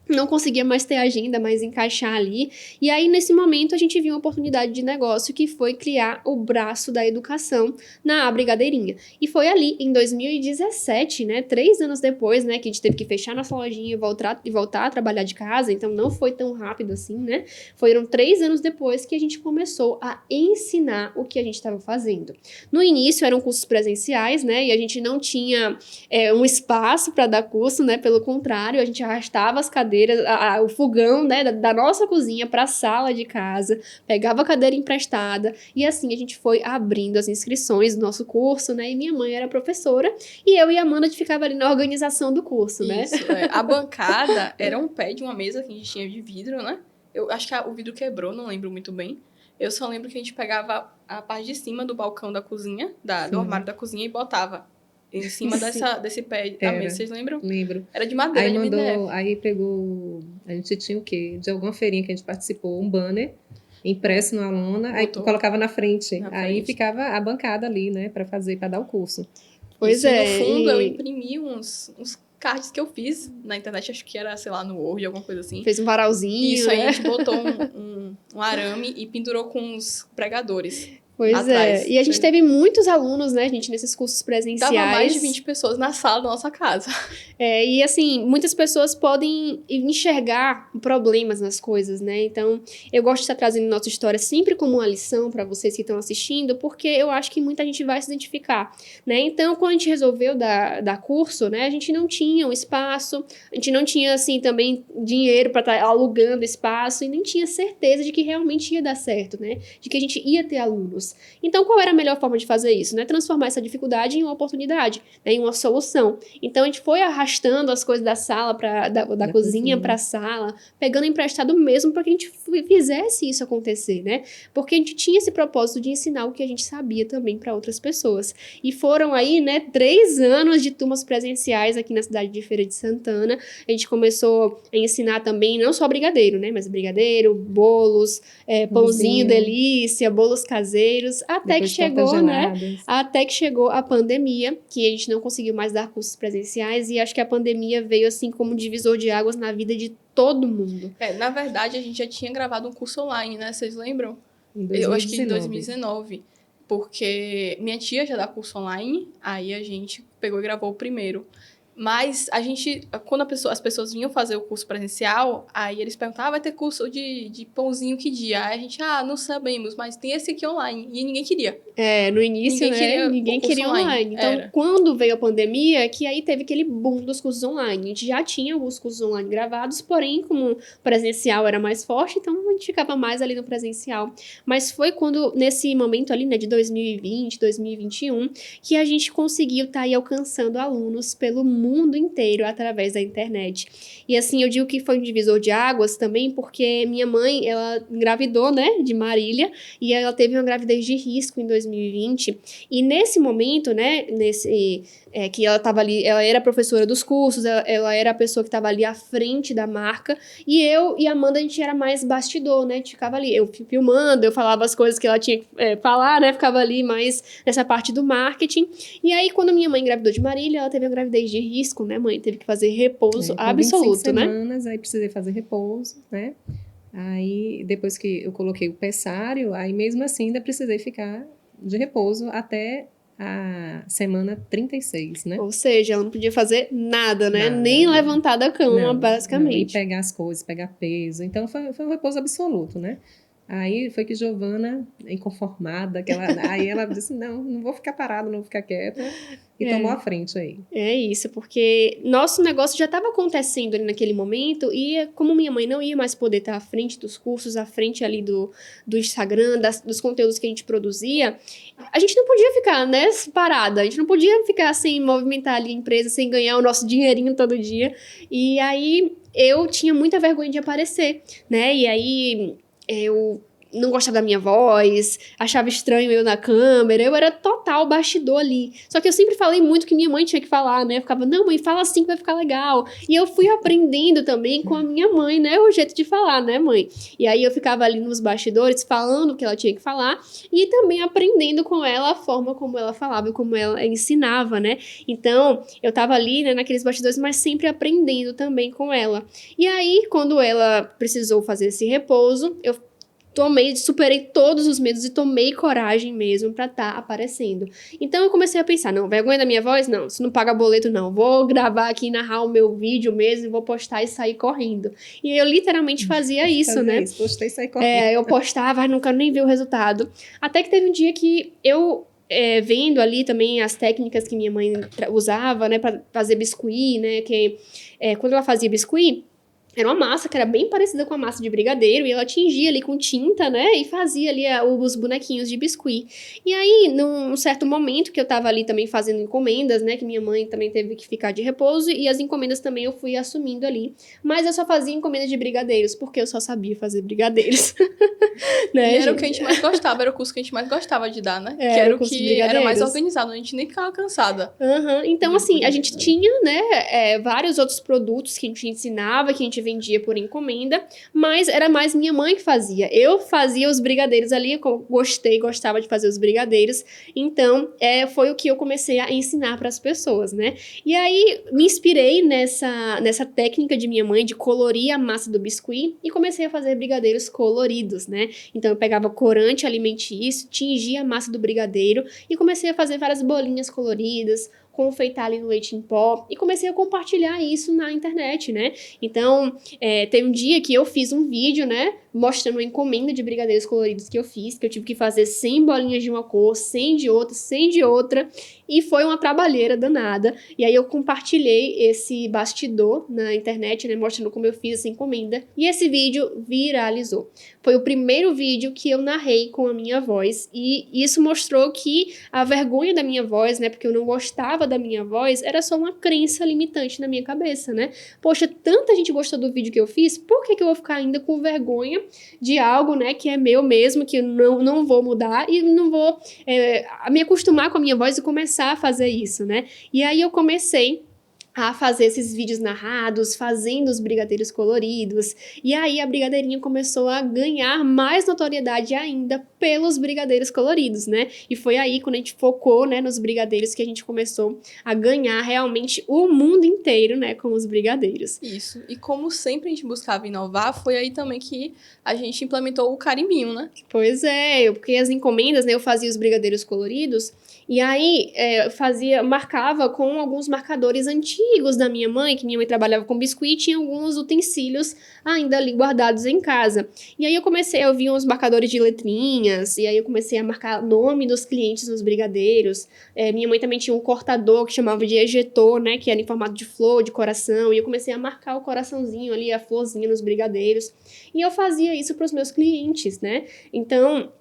não conseguia mais ter agenda, mais encaixar ali. E aí, nesse momento, a gente viu uma oportunidade de negócio que foi criar o braço da educação na Brigadeirinha. E foi ali, em 2017, né, 3 anos depois, né, que a gente teve que fechar nossa lojinha e voltar a trabalhar de casa, então não foi tão rápido assim, né? Foram 3 anos depois que a gente começou a ensinar o que a gente estava fazendo. No início, eram cursos presenciais, né, e a gente não tinha um espaço para dar curso, né, pelo contrário, a gente arrastava as cadeiras, o fogão, né, da nossa cozinha para a sala de casa, pegava a cadeira emprestada e assim a gente foi abrindo as inscrições do nosso curso, né, e minha mãe era professora e eu e a Amanda ficava ali na organização do curso, né? Isso, a bancada era um pé de uma mesa que a gente tinha de vidro, né? Eu acho que o vidro quebrou, não lembro muito bem. Eu só lembro que a gente pegava a parte de cima do balcão da cozinha, do armário da cozinha e botava em cima desse pé da mesa, vocês lembram? Lembro. Era de madeira, aí de MDF. Aí pegou, a gente tinha o quê? De alguma feirinha que a gente participou, um banner impresso na lona, aí colocava na frente. Aí ficava a bancada ali, né, para dar o curso. Pois no fundo, eu imprimi uns cards que eu fiz na internet, acho que era, sei lá, no Word, alguma coisa assim. Fez um varalzinho, Isso, né? aí a gente botou um arame e pendurou com uns pregadores. Pois atrás. E a gente teve muitos alunos, né, gente, nesses cursos presenciais. Dava mais de 20 pessoas na sala da nossa casa. E assim, muitas pessoas podem enxergar problemas nas coisas, né? Então, eu gosto de estar trazendo nossa história sempre como uma lição para vocês que estão assistindo, porque eu acho que muita gente vai se identificar, né? Então, quando a gente resolveu dar curso, né, a gente não tinha um espaço, a gente não tinha, assim, também dinheiro para estar alugando espaço e nem tinha certeza de que realmente ia dar certo, né? De que a gente ia ter alunos. Então, qual era a melhor forma de fazer isso? Né? Transformar essa dificuldade em uma oportunidade, né? Em uma solução. Então, a gente foi arrastando as coisas da sala, da cozinha para a sala, pegando emprestado mesmo para que a gente fizesse isso acontecer, né? Porque a gente tinha esse propósito de ensinar o que a gente sabia também para outras pessoas. E foram aí, né, 3 anos de turmas presenciais aqui na cidade de Feira de Santana. A gente começou a ensinar também, não só brigadeiro, né? Mas brigadeiro, bolos, pãozinho delícia, bolos caseiros, até que chegou, né? Até que chegou a pandemia, que a gente não conseguiu mais dar cursos presenciais, e acho que a pandemia veio assim como um divisor de águas na vida de todo mundo. Na verdade, a gente já tinha gravado um curso online, né? Vocês lembram? Em 2019. Eu acho que em 2019. Porque minha tia já dá curso online, aí a gente pegou e gravou o primeiro. Mas a gente, quando as pessoas vinham fazer o curso presencial, aí eles perguntavam, vai ter curso de pãozinho que dia? Aí a gente, não sabemos, mas tem esse aqui online. E ninguém queria. No início, ninguém queria online. Então, quando veio a pandemia, que aí teve aquele boom dos cursos online. A gente já tinha alguns cursos online gravados, porém, como o presencial era mais forte, então a gente ficava mais ali no presencial. Mas foi quando, nesse momento ali, né, de 2020, 2021, que a gente conseguiu estar aí alcançando alunos pelo mundo inteiro através da internet. E assim, eu digo que foi um divisor de águas também, porque minha mãe, ela engravidou, né, de Marília, e ela teve uma gravidez de risco em 2020, e nesse momento, né, que ela estava ali, ela era professora dos cursos, ela era a pessoa que estava ali à frente da marca, e eu e a Amanda, a gente era mais bastidor, né, a gente ficava ali, eu filmando, eu falava as coisas que ela tinha que falar, né, ficava ali mais nessa parte do marketing, e aí quando minha mãe engravidou de Marília, ela teve uma gravidez de risco, né, mãe, teve que fazer repouso absoluto, né? 25 semanas, aí precisei fazer repouso, né, aí depois que eu coloquei o pessário, aí mesmo assim ainda precisei ficar de repouso até a semana 36, né? Ou seja, ela não podia fazer nada, né? Nem levantar da cama, basicamente. Não, e pegar as coisas, pegar peso. Então, foi um repouso absoluto, né? Aí foi que Giovana, inconformada, aí ela disse, não vou ficar parada, não vou ficar quieta, e tomou a frente aí. É isso, porque nosso negócio já estava acontecendo ali naquele momento, e como minha mãe não ia mais poder estar à frente dos cursos, à frente ali do Instagram, dos conteúdos que a gente produzia, a gente não podia ficar, né, parada, a gente não podia ficar sem movimentar ali a empresa, sem ganhar o nosso dinheirinho todo dia, e aí eu tinha muita vergonha de aparecer, né, e aí eu não gostava da minha voz, achava estranho eu na câmera, eu era total bastidor ali. Só que eu sempre falei muito que minha mãe tinha que falar, né? Eu ficava, não, mãe, fala assim que vai ficar legal. E eu fui aprendendo também com a minha mãe, né? O jeito de falar, né, mãe? E aí eu ficava ali nos bastidores falando o que ela tinha que falar e também aprendendo com ela a forma como ela falava e como ela ensinava, né? Então, eu tava ali, né, naqueles bastidores, mas sempre aprendendo também com ela. E aí, quando ela precisou fazer esse repouso, eu superei todos os medos e tomei coragem mesmo pra estar aparecendo. Então eu comecei a pensar, não, vergonha da minha voz? Não, isso não paga boleto não, vou gravar aqui, narrar o meu vídeo mesmo, vou postar e sair correndo. E eu literalmente fazia isso, né? Postei e saí correndo. Eu postava, não quero nem ver o resultado. Até que teve um dia que eu... vendo ali também as técnicas que minha mãe usava, né, pra fazer biscuit, né, que quando ela fazia biscuit, era uma massa que era bem parecida com a massa de brigadeiro, e ela tingia ali com tinta, né, e fazia ali os bonequinhos de biscuit. E aí, num certo momento que eu tava ali também fazendo encomendas, né, que minha mãe também teve que ficar de repouso, e as encomendas também eu fui assumindo ali. Mas eu só fazia encomendas de brigadeiros, porque eu só sabia fazer brigadeiros. Né, e era o que a gente mais gostava, era o curso que a gente mais gostava de dar, né? Que era era o curso de que era mais brigadeiros. organizado, a gente nem ficava cansada. Então, assim, a gente tinha, né, vários outros produtos que a gente ensinava, que a gente vendia por encomenda, mas era mais minha mãe que fazia. Eu fazia os brigadeiros ali, eu gostava de fazer os brigadeiros, então foi o que eu comecei a ensinar para as pessoas, né? E aí me inspirei nessa técnica de minha mãe de colorir a massa do biscuit e comecei a fazer brigadeiros coloridos, né? Então eu pegava corante alimentício, tingia a massa do brigadeiro e comecei a fazer várias bolinhas coloridas, confeitar ali no leite em pó e comecei a compartilhar isso na internet, né? Então, teve um dia que eu fiz um vídeo, né, mostrando uma encomenda de brigadeiros coloridos que eu fiz, que eu tive que fazer 100 bolinhas de uma cor, 100 de outra, 100 de outra, e foi uma trabalheira danada. E aí eu compartilhei esse bastidor na internet, né, mostrando como eu fiz essa encomenda, e esse vídeo viralizou. Foi o primeiro vídeo que eu narrei com a minha voz, e isso mostrou que a vergonha da minha voz, né, porque eu não gostava da minha voz, era só uma crença limitante na minha cabeça, né? Poxa, tanta gente gostou do vídeo que eu fiz, por que eu vou ficar ainda com vergonha de algo, né, que é meu mesmo, que eu não vou mudar e não vou me acostumar com a minha voz e começar a fazer isso, né? E aí eu comecei a fazer esses vídeos narrados, fazendo os brigadeiros coloridos, e aí a brigadeirinha começou a ganhar mais notoriedade ainda pelos brigadeiros coloridos, né? E foi aí, quando a gente focou, né, nos brigadeiros, que a gente começou a ganhar realmente o mundo inteiro, né, com os brigadeiros. Isso, e como sempre a gente buscava inovar, foi aí também que a gente implementou o carimbinho, né? Pois é, porque as encomendas, né, eu fazia os brigadeiros coloridos, e aí marcava com alguns marcadores antigos da minha mãe, que minha mãe trabalhava com biscuit, e tinha alguns utensílios ainda ali guardados em casa. E aí eu vi uns marcadores de letrinhas, e aí eu comecei a marcar o nome dos clientes nos brigadeiros. Minha mãe também tinha um cortador que chamava de ejetor, né, que era em formato de flor, de coração, e eu comecei a marcar o coraçãozinho ali, a florzinha nos brigadeiros. E eu fazia isso para os meus clientes, né? Então,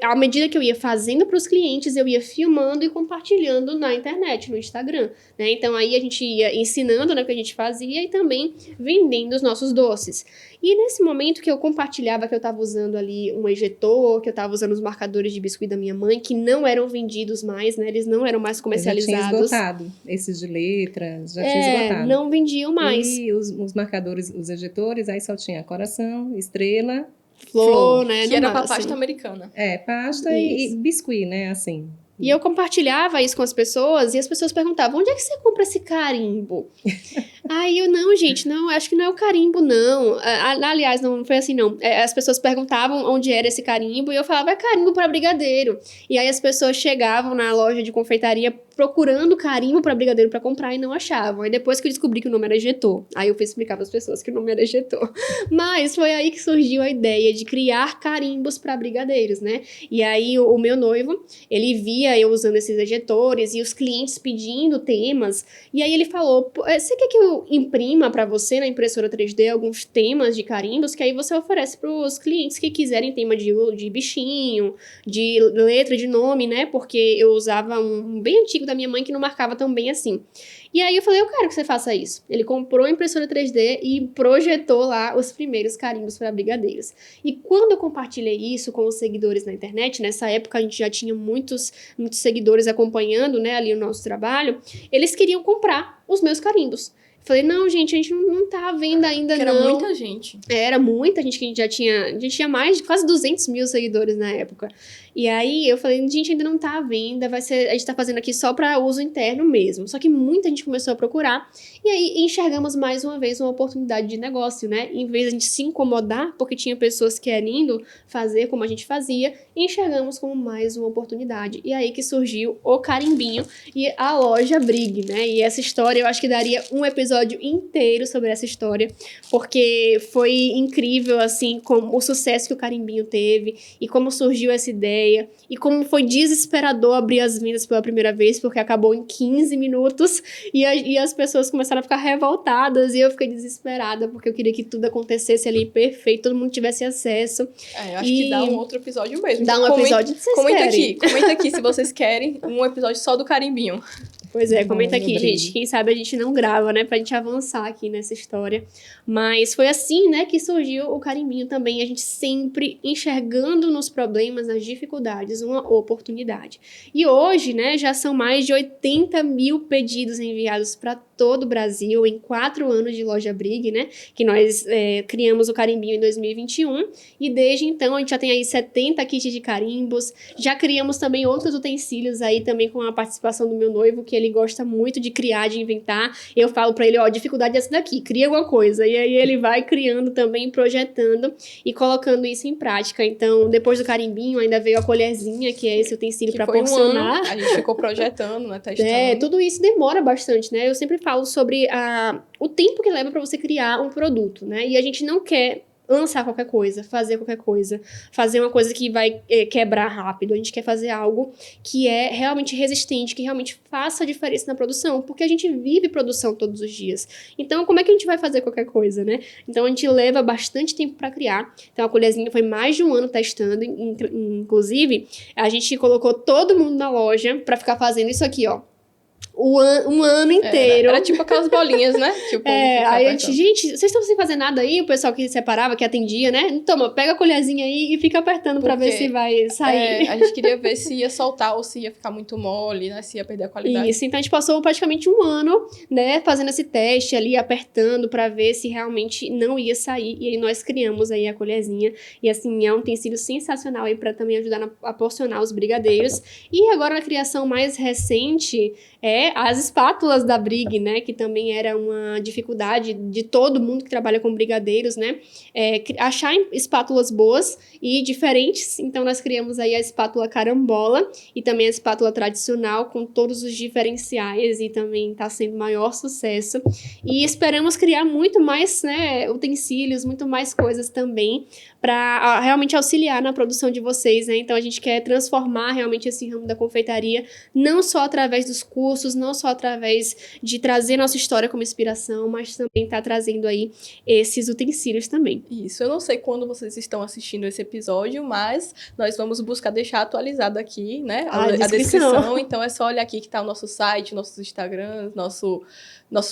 à medida que eu ia fazendo para os clientes, eu ia filmando e compartilhando na internet, no Instagram, né? Então, aí a gente ia ensinando, né, o que a gente fazia e também vendendo os nossos doces. E nesse momento que eu compartilhava que eu estava usando ali um ejetor, que eu estava usando os marcadores de biscuit da minha mãe, que não eram vendidos mais, né? Eles não eram mais comercializados. Já tinha esgotado. Esses de letras, já tinha esgotado. Não vendiam mais. E os marcadores, os ejetores, aí só tinha coração, estrela, flor, né? Que era pra pasta americana. Pasta e biscuit, né? Assim. E eu compartilhava isso com as pessoas, e as pessoas perguntavam, onde é que você compra esse carimbo? Aí eu, não, gente, não, acho que não é o carimbo, não. Aliás, não foi assim, não. As pessoas perguntavam onde era esse carimbo, e eu falava, é carimbo para brigadeiro. E aí as pessoas chegavam na loja de confeitaria procurando carimbo para brigadeiro para comprar e não achavam. Aí depois que eu descobri que o nome era Ejetor, aí eu fui explicar para as pessoas que o nome era Ejetor. Mas foi aí que surgiu a ideia de criar carimbos para brigadeiros, né? E aí o meu noivo, ele via eu usando esses ejetores e os clientes pedindo temas. E aí ele falou, você quer que eu imprima para você na impressora 3D alguns temas de carimbos que aí você oferece para os clientes que quiserem tema de bichinho, de letra, de nome, né? Porque eu usava um bem antigo da minha mãe que não marcava tão bem assim. E aí eu falei, eu quero que você faça isso. Ele comprou a impressora 3D e projetou lá os primeiros carimbos para brigadeiros. E quando eu compartilhei isso com os seguidores na internet, nessa época a gente já tinha muitos seguidores acompanhando, né, ali o nosso trabalho, eles queriam comprar os meus carimbos. Falei, não, gente, a gente não tá à venda ainda, porque não. Era muita gente. Era muita gente que a gente tinha mais de quase 200 mil seguidores na época. E aí eu falei, gente, ainda não tá à venda, a gente tá fazendo aqui só para uso interno mesmo. Só que muita gente começou a procurar. E aí enxergamos mais uma vez uma oportunidade de negócio, né? Em vez de a gente se incomodar, porque tinha pessoas querendo fazer como a gente fazia, enxergamos como mais uma oportunidade. E aí que surgiu o Carimbinho e a loja Brig, né? E essa história, eu acho que daria um episódio inteiro sobre essa história, porque foi incrível, assim, como o sucesso que o Carimbinho teve e como surgiu essa ideia. E como foi desesperador abrir as vendas pela primeira vez, porque acabou em 15 minutos e as pessoas começaram a ficar revoltadas e eu fiquei desesperada, porque eu queria que tudo acontecesse ali perfeito, todo mundo tivesse acesso. Eu acho que dá um outro episódio mesmo. Dá um episódio que vocês querem. Comenta aqui se vocês querem um episódio só do Carimbinho. Pois é, comenta aqui, gente. Quem sabe a gente não grava, né? Pra gente avançar aqui nessa história. Mas foi assim, né, que surgiu o Carimbinho também. A gente sempre enxergando nos problemas, nas dificuldades, uma oportunidade. E hoje, né, já são mais de 80 mil pedidos enviados para todo o Brasil em 4 anos de loja Brig, né? Que nós criamos o Carimbinho em 2021. E desde então, a gente já tem aí 70 kits de carimbos. Já criamos também outros utensílios aí também com a participação do meu noivo, que ele gosta muito de criar, de inventar. Eu falo pra ele, ó, a dificuldade é essa daqui, cria alguma coisa. E aí ele vai criando também, projetando e colocando isso em prática. Então, depois do carimbinho, ainda veio a colherzinha, que é esse utensílio para porcionar. Um ano, a gente ficou projetando, né, testando. Tudo isso demora bastante, né? Eu sempre falo sobre o tempo que leva para você criar um produto, né? E a gente não quer lançar qualquer coisa, fazer qualquer coisa, fazer uma coisa que vai quebrar rápido. A gente quer fazer algo que é realmente resistente, que realmente faça a diferença na produção, porque a gente vive produção todos os dias. Então, como é que a gente vai fazer qualquer coisa, né? Então, a gente leva bastante tempo para criar. Então, a colherzinha foi mais de um ano testando, inclusive, a gente colocou todo mundo na loja para ficar fazendo isso aqui, ó. Um ano inteiro. Era tipo aquelas bolinhas, né? Que o povo aí a gente, vocês estão sem fazer nada aí? O pessoal que separava, que atendia, né? Toma, pega a colherzinha aí e fica apertando pra ver se vai sair. A gente queria ver se ia soltar ou se ia ficar muito mole, né? Se ia perder a qualidade. Isso, então a gente passou praticamente um ano, né? Fazendo esse teste ali, apertando pra ver se realmente não ia sair. E aí nós criamos aí a colherzinha. E assim, é um utensílio sensacional aí pra também ajudar a porcionar os brigadeiros. E agora na criação mais recente as espátulas da Brig, né, que também era uma dificuldade de todo mundo que trabalha com brigadeiros, né, achar espátulas boas e diferentes. Então nós criamos aí a espátula carambola e também a espátula tradicional com todos os diferenciais e também está sendo maior sucesso. E esperamos criar muito mais, né, utensílios, muito mais coisas também para realmente auxiliar na produção de vocês, né? Então a gente quer transformar realmente esse ramo da confeitaria, não só através dos cursos, não só através de trazer nossa história como inspiração, mas também tá trazendo aí esses utensílios também. Isso, eu não sei quando vocês estão assistindo esse episódio, mas nós vamos buscar deixar atualizado aqui, né? A descrição. Então é só olhar aqui que tá o nosso site, nossos Instagrams, nosso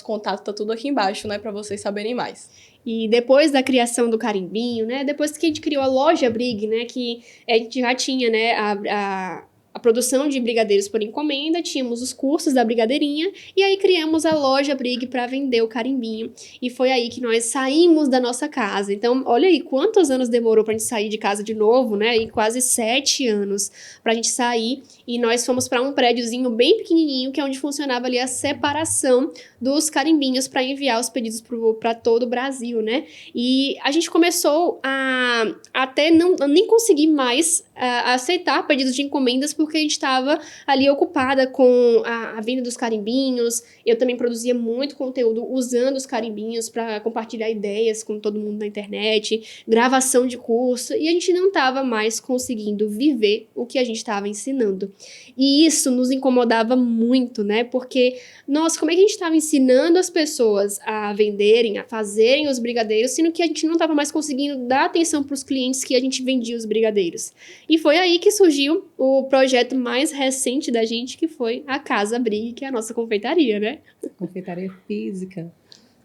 contato, tá tudo aqui embaixo, né? Para vocês saberem mais. E depois da criação do carimbinho, né, depois que a gente criou a loja Brig, né, que a gente já tinha, né, a produção de brigadeiros por encomenda, tínhamos os cursos da brigadeirinha, e aí criamos a loja Brig para vender o carimbinho. E foi aí que nós saímos da nossa casa. Então, olha aí quantos anos demorou pra gente sair de casa de novo, né? E quase 7 anos pra gente sair. E nós fomos para um prédiozinho bem pequenininho, que é onde funcionava ali a separação dos carimbinhos para enviar os pedidos para todo o Brasil, né? E a gente começou a até nem conseguir mais aceitar pedidos de encomendas porque a gente estava ali ocupada com a venda dos carimbinhos. Eu também produzia muito conteúdo usando os carimbinhos para compartilhar ideias com todo mundo na internet, gravação de curso, e a gente não estava mais conseguindo viver o que a gente estava ensinando. E isso nos incomodava muito, né? Porque, nossa, como é que a gente estava ensinando as pessoas a venderem, a fazerem os brigadeiros, sendo que a gente não estava mais conseguindo dar atenção para os clientes que a gente vendia os brigadeiros. E foi aí que surgiu o projeto mais recente da gente, que foi a Casa Brigue, que é a nossa confeitaria, né? Confeitaria física.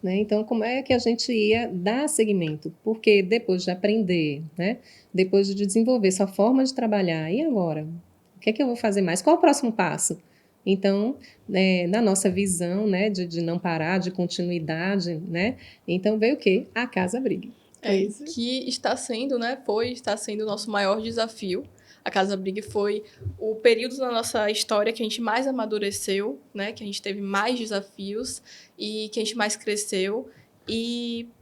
Né? Então, como é que a gente ia dar seguimento? Porque depois de aprender, né? Depois de desenvolver sua forma de trabalhar, e agora? O que é que eu vou fazer mais? Qual é o próximo passo? Então, na nossa visão, né, de não parar, de continuidade, né? Então veio o quê? A Casa Brigue. Que está sendo, né? Está sendo o nosso maior desafio. A Casa Brigue foi o período da nossa história que a gente mais amadureceu, né? Que a gente teve mais desafios e que a gente mais cresceu.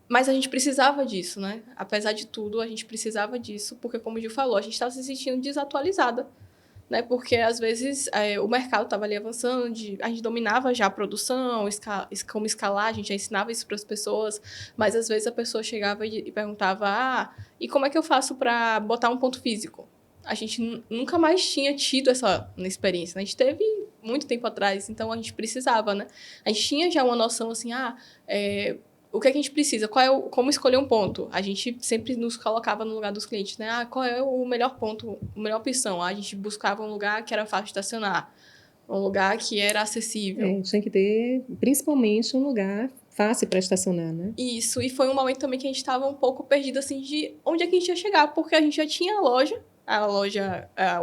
Mas a gente precisava disso, né? Apesar de tudo, a gente precisava disso, porque, como o Gil falou, a gente estava se sentindo desatualizada, né? Porque, às vezes, o mercado estava ali avançando, a gente dominava já a produção, como escalar, a gente já ensinava isso para as pessoas, mas, às vezes, a pessoa chegava e perguntava, e como é que eu faço para botar um ponto físico? A gente nunca mais tinha tido essa experiência, né? A gente teve muito tempo atrás, então a gente precisava, né? A gente tinha já uma noção, assim, o que é que a gente precisa? Como escolher um ponto? A gente sempre nos colocava no lugar dos clientes, né? Qual é o melhor ponto, a melhor opção? A gente buscava um lugar que era fácil de estacionar, um lugar que era acessível. Tinha que ter, principalmente, um lugar fácil para estacionar, né? Isso, e foi um momento também que a gente estava um pouco perdido, assim, de onde é que a gente ia chegar, porque a gente já tinha a loja,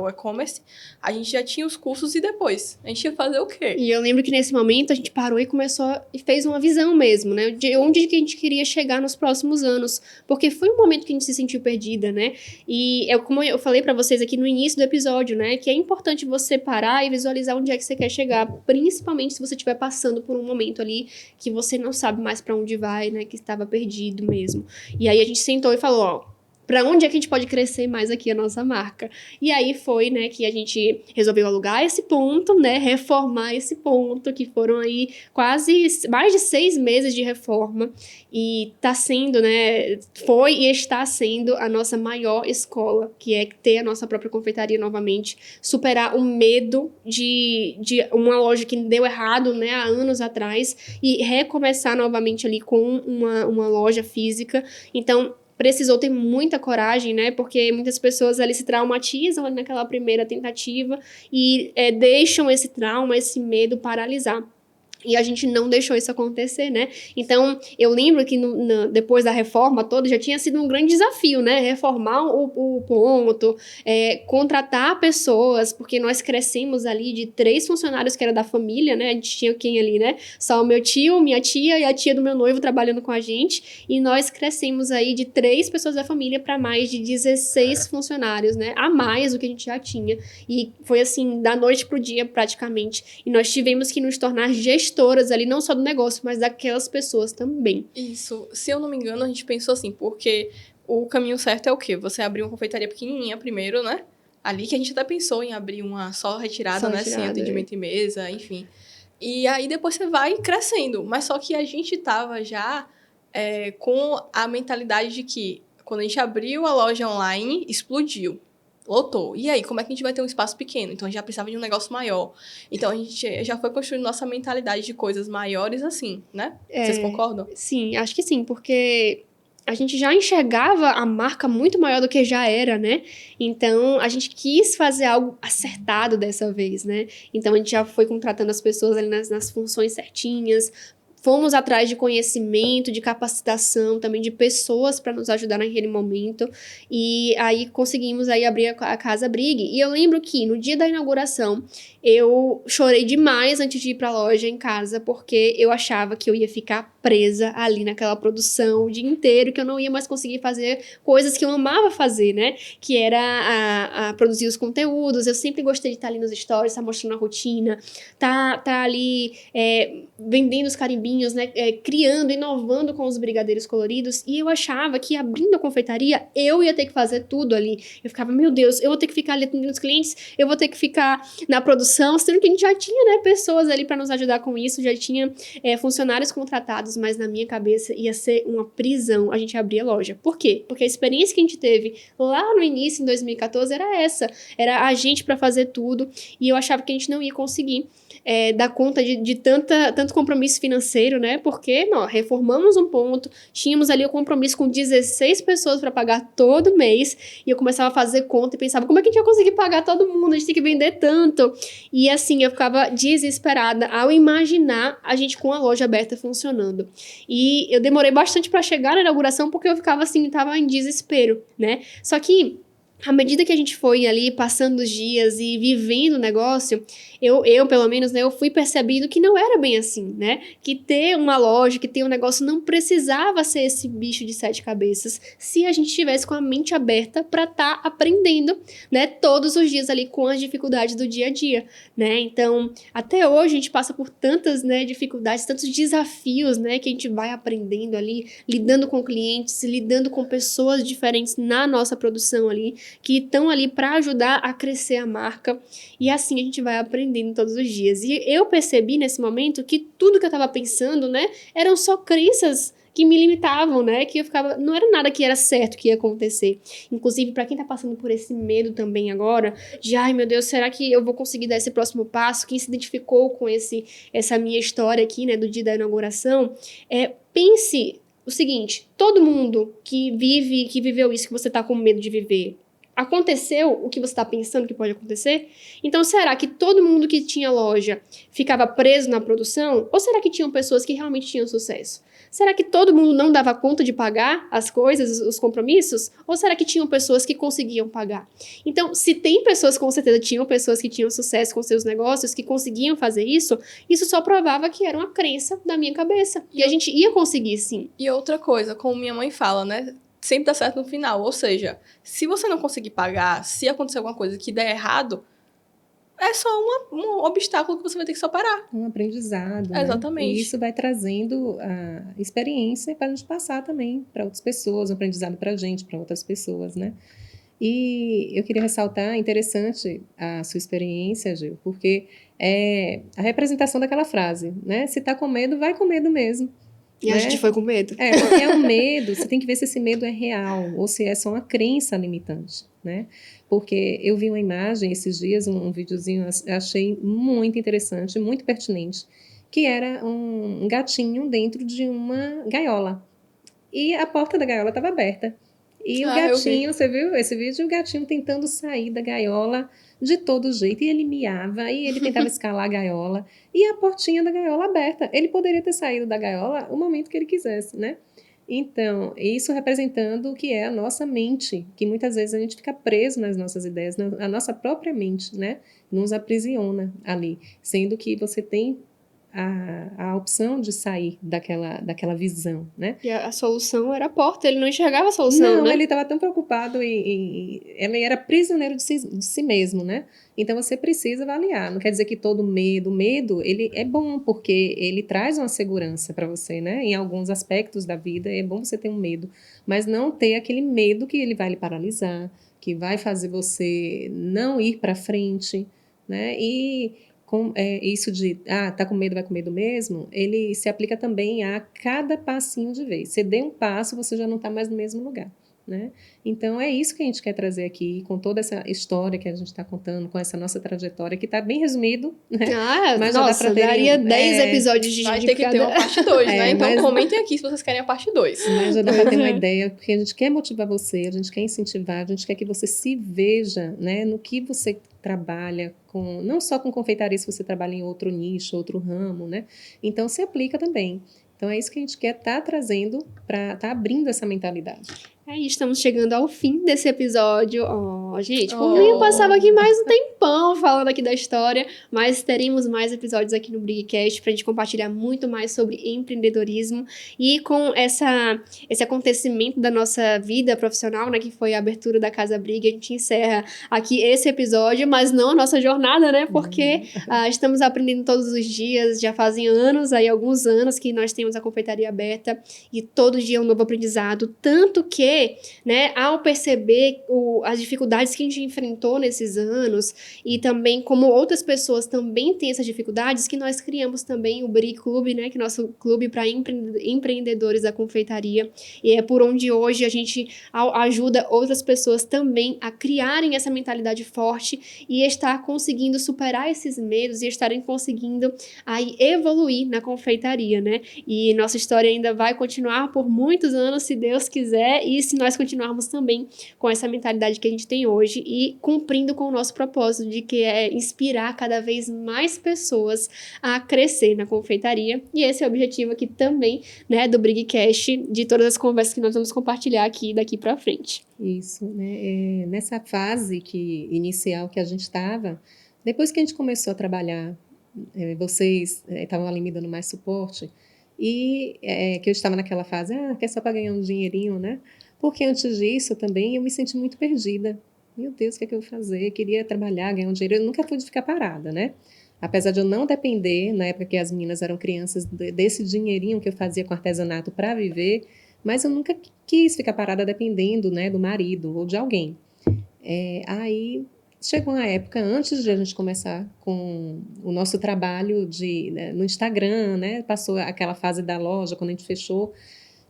o e-commerce, a gente já tinha os cursos e depois a gente ia fazer o quê? E eu lembro que nesse momento a gente parou e começou e fez uma visão mesmo, né? De onde que a gente queria chegar nos próximos anos. Porque foi um momento que a gente se sentiu perdida, né? E como eu falei pra vocês aqui no início do episódio, né? Que é importante você parar e visualizar onde é que você quer chegar. Principalmente se você estiver passando por um momento ali que você não sabe mais pra onde vai, né? Que estava perdido mesmo. E aí a gente sentou e falou, ó, para onde é que a gente pode crescer mais aqui a nossa marca? E aí foi, né, que a gente resolveu alugar esse ponto, né, reformar esse ponto, que foram aí quase mais de 6 meses de reforma. E tá sendo, né, foi e está sendo a nossa maior escola, que é ter a nossa própria confeitaria novamente, superar o medo de uma loja que deu errado, né, há anos atrás, e recomeçar novamente ali com uma loja física. Então, precisou ter muita coragem, né? Porque muitas pessoas ali se traumatizam ali naquela primeira tentativa e deixam esse trauma, esse medo paralisar. E a gente não deixou isso acontecer, né? Então, eu lembro que depois da reforma toda, já tinha sido um grande desafio, né? Reformar o ponto, contratar pessoas, porque nós crescemos ali de 3 funcionários que era da família, né? A gente tinha quem ali, né? Só o meu tio, minha tia e a tia do meu noivo trabalhando com a gente. E nós crescemos aí de 3 pessoas da família para mais de 16 funcionários, né? A mais do que a gente já tinha. E foi assim, da noite pro dia, praticamente. E nós tivemos que nos tornar gestoras ali, não só do negócio, mas daquelas pessoas também. Isso. Se eu não me engano, a gente pensou assim, porque o caminho certo é o quê? Você abrir uma confeitaria pequenininha primeiro, né? Ali que a gente até pensou em abrir uma só retirada, né? Sem atendimento em mesa, enfim. E aí depois você vai crescendo. Mas só que a gente tava já com a mentalidade de que quando a gente abriu a loja online, explodiu. Lotou. E aí, como é que a gente vai ter um espaço pequeno? Então, a gente já precisava de um negócio maior. Então, a gente já foi construindo nossa mentalidade de coisas maiores assim, né? Vocês concordam? Sim, acho que sim, porque a gente já enxergava a marca muito maior do que já era, né? Então, a gente quis fazer algo acertado dessa vez, né? Então, a gente já foi contratando as pessoas ali nas funções certinhas. Fomos atrás de conhecimento, de capacitação, também de pessoas para nos ajudar naquele momento. E aí conseguimos aí abrir a Casa Brigue. E eu lembro que no dia da inauguração, eu chorei demais antes de ir pra loja em casa, porque eu achava que eu ia ficar presa ali naquela produção o dia inteiro, que eu não ia mais conseguir fazer coisas que eu amava fazer, né? Que era a produzir os conteúdos. Eu sempre gostei de estar ali nos stories, estar mostrando a rotina, tá ali vendendo os carimbinhos, né? Criando, inovando com os brigadeiros coloridos. E eu achava que abrindo a confeitaria, eu ia ter que fazer tudo ali. Eu ficava, meu Deus, eu vou ter que ficar ali atendendo os clientes, eu vou ter que ficar na produção, sendo que a gente já tinha, né, pessoas ali para nos ajudar com isso, já tinha funcionários contratados, mas na minha cabeça ia ser uma prisão a gente abrir a loja. Por quê? Porque a experiência que a gente teve lá no início, em 2014, era essa. Era a gente para fazer tudo, e eu achava que a gente não ia conseguir dar conta de tanto compromisso financeiro, né? Porque nós reformamos um ponto, tínhamos ali o compromisso com 16 pessoas para pagar todo mês, e eu começava a fazer conta e pensava, como é que a gente ia conseguir pagar todo mundo? A gente tem que vender tanto. E assim, eu ficava desesperada ao imaginar a gente com a loja aberta funcionando. E eu demorei bastante para chegar na inauguração, porque eu ficava assim, tava em desespero, né? Só que à medida que a gente foi ali passando os dias e vivendo o negócio, eu pelo menos, né, eu fui percebendo que não era bem assim, né? Que ter uma loja, que ter um negócio não precisava ser esse bicho de 7 cabeças, se a gente estivesse com a mente aberta para estar aprendendo, né, todos os dias ali com as dificuldades do dia a dia, né? Então, até hoje a gente passa por tantas, né, dificuldades, tantos desafios, né, que a gente vai aprendendo ali, lidando com clientes, lidando com pessoas diferentes na nossa produção ali, que estão ali para ajudar a crescer a marca, e assim a gente vai aprendendo todos os dias. E eu percebi nesse momento que tudo que eu estava pensando, né, eram só crenças que me limitavam, né, que eu ficava, não era nada que era certo que ia acontecer. Inclusive, para quem tá passando por esse medo também agora, de, ai meu Deus, será que eu vou conseguir dar esse próximo passo? Quem se identificou com essa minha história aqui, né, do dia da inauguração, pense o seguinte, todo mundo que viveu isso que você tá com medo de viver, aconteceu o que você está pensando que pode acontecer? Então, será que todo mundo que tinha loja ficava preso na produção? Ou será que tinham pessoas que realmente tinham sucesso? Será que todo mundo não dava conta de pagar as coisas, os compromissos? Ou será que tinham pessoas que conseguiam pagar? Então, se tem pessoas, com certeza tinham pessoas que tinham sucesso com seus negócios, que conseguiam fazer isso só provava que era uma crença da minha cabeça. E a gente ia conseguir, sim. E outra coisa, como minha mãe fala, né? Sempre dá certo no final. Ou seja, se você não conseguir pagar, se acontecer alguma coisa que der errado, é só um obstáculo que você vai ter que superar. Um aprendizado, né? Exatamente. E isso vai trazendo a experiência para a gente passar também para outras pessoas, um aprendizado para a gente, para outras pessoas, né? E eu queria ressaltar, interessante a sua experiência, Gil, porque é a representação daquela frase, né? Se tá com medo, vai com medo mesmo. E a gente foi com medo. Porque é um medo, você tem que ver se esse medo é real ou se é só uma crença limitante, né? Porque eu vi uma imagem esses dias, um videozinho, eu achei muito interessante, muito pertinente, que era um gatinho dentro de uma gaiola. E a porta da gaiola estava aberta. E o gatinho, você viu esse vídeo? O gatinho tentando sair da gaiola de todo jeito. E ele miava, e ele tentava escalar a gaiola. E a portinha da gaiola aberta. Ele poderia ter saído da gaiola o momento que ele quisesse, né? Então, isso representando o que é a nossa mente, que muitas vezes a gente fica preso nas nossas ideias, a nossa própria mente, né? Nos aprisiona ali. Sendo que você tem a opção de sair daquela visão, né? E a solução era a porta, ele não enxergava a solução, não, né? Ele estava tão preocupado ele era prisioneiro de si mesmo, né? Então você precisa avaliar. Não quer dizer que todo o medo, ele é bom porque ele traz uma segurança para você, né? Em alguns aspectos da vida é bom você ter um medo, mas não ter aquele medo que ele vai lhe paralisar, que vai fazer você não ir para frente, né? E isso de, tá com medo, vai com medo mesmo, ele se aplica também a cada passinho de vez. Você dê um passo, você já não está mais no mesmo lugar, né? Então, é isso que a gente quer trazer aqui, com toda essa história que a gente está contando, com essa nossa trajetória, que está bem resumido, né? Mas nossa, daria 10 episódios de vai ter que ter uma parte 2, né? Então, comentem aqui se vocês querem a parte 2. Mas já dá para ter uma ideia, porque a gente quer motivar você, a gente quer incentivar, a gente quer que você se veja, né, no que você trabalha com, não só com confeitaria, se você trabalha em outro nicho, outro ramo, né? Então, se aplica também. Então, é isso que a gente quer estar trazendo para estar abrindo essa mentalidade. Aí estamos chegando ao fim desse episódio. Oh, gente, por mim eu passava aqui mais um tempão falando aqui da história, mas teremos mais episódios aqui no Brigcast pra gente compartilhar muito mais sobre empreendedorismo e com esse acontecimento da nossa vida profissional, né, que foi a abertura da Casa Briga, a gente encerra aqui esse episódio, mas não a nossa jornada, né, porque estamos aprendendo todos os dias, já fazem anos, aí alguns anos que nós temos a confeitaria aberta e todo dia é um novo aprendizado, tanto que, né, ao perceber as dificuldades que a gente enfrentou nesses anos e também como outras pessoas também têm essas dificuldades, que nós criamos também o Bri Clube, né, que é nosso clube para empreendedores da confeitaria, e é por onde hoje a gente ajuda outras pessoas também a criarem essa mentalidade forte e estar conseguindo superar esses medos e estarem conseguindo aí evoluir na confeitaria, né, e nossa história ainda vai continuar por muitos anos, se Deus quiser, e se nós continuarmos também com essa mentalidade que a gente tem hoje e cumprindo com o nosso propósito de que é inspirar cada vez mais pessoas a crescer na confeitaria. E esse é o objetivo aqui também, né, do Brigcast, de todas as conversas que nós vamos compartilhar aqui daqui para frente. Isso, né? Nessa fase inicial que a gente estava, depois que a gente começou a trabalhar, vocês estavam ali me dando mais suporte, e que eu estava naquela fase, que é só para ganhar um dinheirinho, né? Porque antes disso também eu me senti muito perdida. Meu Deus, o que é que eu vou fazer? Eu queria trabalhar, ganhar um dinheiro. Eu nunca fui de ficar parada, né? Apesar de eu não depender, na época que as meninas eram crianças, desse dinheirinho que eu fazia com artesanato para viver, mas eu nunca quis ficar parada dependendo, né, do marido ou de alguém. Aí chegou uma época, antes de a gente começar com o nosso trabalho né, no Instagram, né? Passou aquela fase da loja, quando a gente fechou.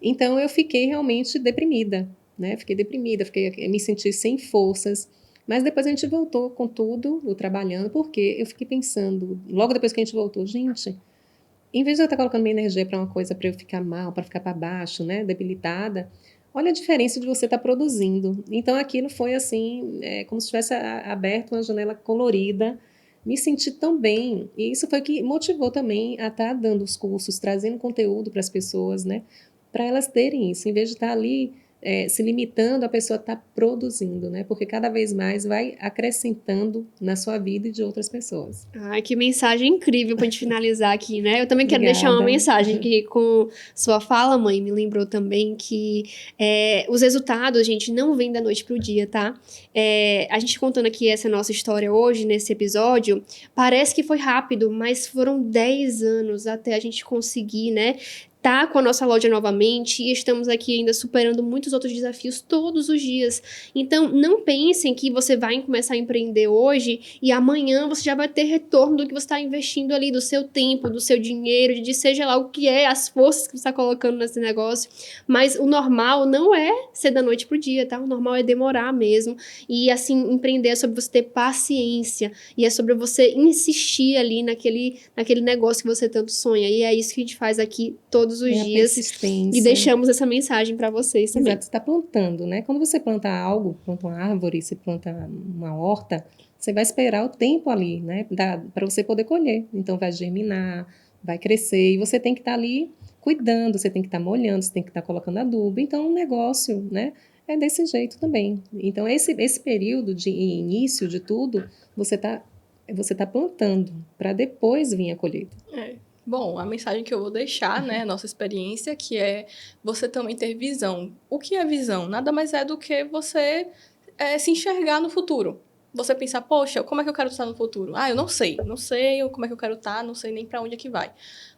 Então, eu fiquei realmente deprimida, né? Fiquei deprimida, me senti sem forças. Mas depois a gente voltou com tudo, trabalhando, porque eu fiquei pensando, logo depois que a gente voltou, gente, em vez de eu estar colocando minha energia para uma coisa para eu ficar mal, para ficar para baixo, né? Debilitada, olha a diferença de você estar produzindo. Então, aquilo foi assim, como se tivesse aberto uma janela colorida, me senti tão bem. E isso foi o que motivou também a estar dando os cursos, trazendo conteúdo para as pessoas, né? Para elas terem isso, em vez de estar ali se limitando, a pessoa está produzindo, né? Porque cada vez mais vai acrescentando na sua vida e de outras pessoas. Ai, que mensagem incrível pra gente finalizar aqui, né? Eu também quero deixar uma Obrigada. mensagem que com sua fala, mãe, me lembrou também que os resultados, gente, não vêm da noite pro dia, tá? A gente contando aqui essa nossa história hoje, nesse episódio, parece que foi rápido, mas foram 10 anos até a gente conseguir, né? Tá com a nossa loja novamente e estamos aqui ainda superando muitos outros desafios todos os dias. Então, não pensem que você vai começar a empreender hoje e amanhã você já vai ter retorno do que você está investindo ali, do seu tempo, do seu dinheiro, de seja lá o que é, as forças que você está colocando nesse negócio. Mas o normal não é ser da noite pro dia, tá? O normal é demorar mesmo. E, assim, empreender é sobre você ter paciência e é sobre você insistir ali naquele negócio que você tanto sonha. E é isso que a gente faz aqui todos os dias e deixamos essa mensagem para vocês também. Exato, você está plantando, né? Quando você planta algo, planta uma árvore, você planta uma horta, você vai esperar o tempo ali, né? Para você poder colher. Então vai germinar, vai crescer e você tem que estar ali cuidando, você tem que estar molhando, você tem que estar colocando adubo. Então o negócio, né? É desse jeito também. Então esse período de início de tudo, você tá plantando para depois vir a colheita. Bom, a mensagem que eu vou deixar, né, nossa experiência, que é você também ter visão. O que é visão? Nada mais é do que você se enxergar no futuro. Você pensar, poxa, como é que eu quero estar no futuro? Eu não sei como é que eu quero estar, não sei nem para onde é que vai.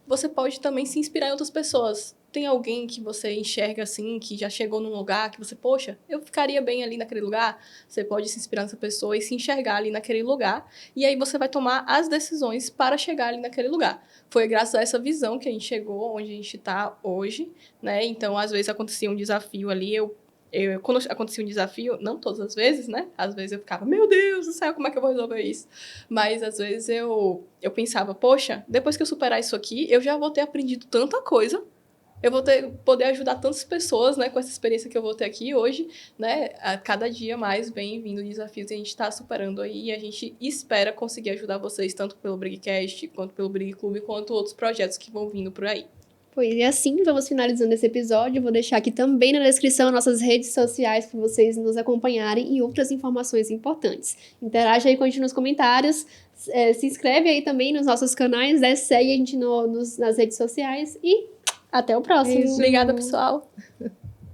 Você pode também se inspirar em outras pessoas. Tem alguém que você enxerga assim, que já chegou num lugar que você, poxa, eu ficaria bem ali naquele lugar? Você pode se inspirar nessa pessoa e se enxergar ali naquele lugar. E aí você vai tomar as decisões para chegar ali naquele lugar. Foi graças a essa visão que a gente chegou onde a gente está hoje, né? Então, às vezes acontecia um desafio ali, quando acontecia um desafio, não todas as vezes, né? Às vezes eu ficava, meu Deus do céu, como é que eu vou resolver isso? Mas às vezes eu pensava, poxa, depois que eu superar isso aqui, eu já vou ter aprendido tanta coisa, eu vou poder ajudar tantas pessoas, né, com essa experiência que eu vou ter aqui hoje, né? A cada dia mais vem vindo desafios e a gente está superando aí e a gente espera conseguir ajudar vocês tanto pelo Brigcast, quanto pelo Brig Clube, quanto outros projetos que vão vindo por aí. Pois e assim vamos finalizando esse episódio. Vou deixar aqui também na descrição nossas redes sociais para vocês nos acompanharem e outras informações importantes. Interage aí com a gente nos comentários, se inscreve aí também nos nossos canais, né? Segue a gente nas redes sociais e até o próximo. Obrigada, pessoal.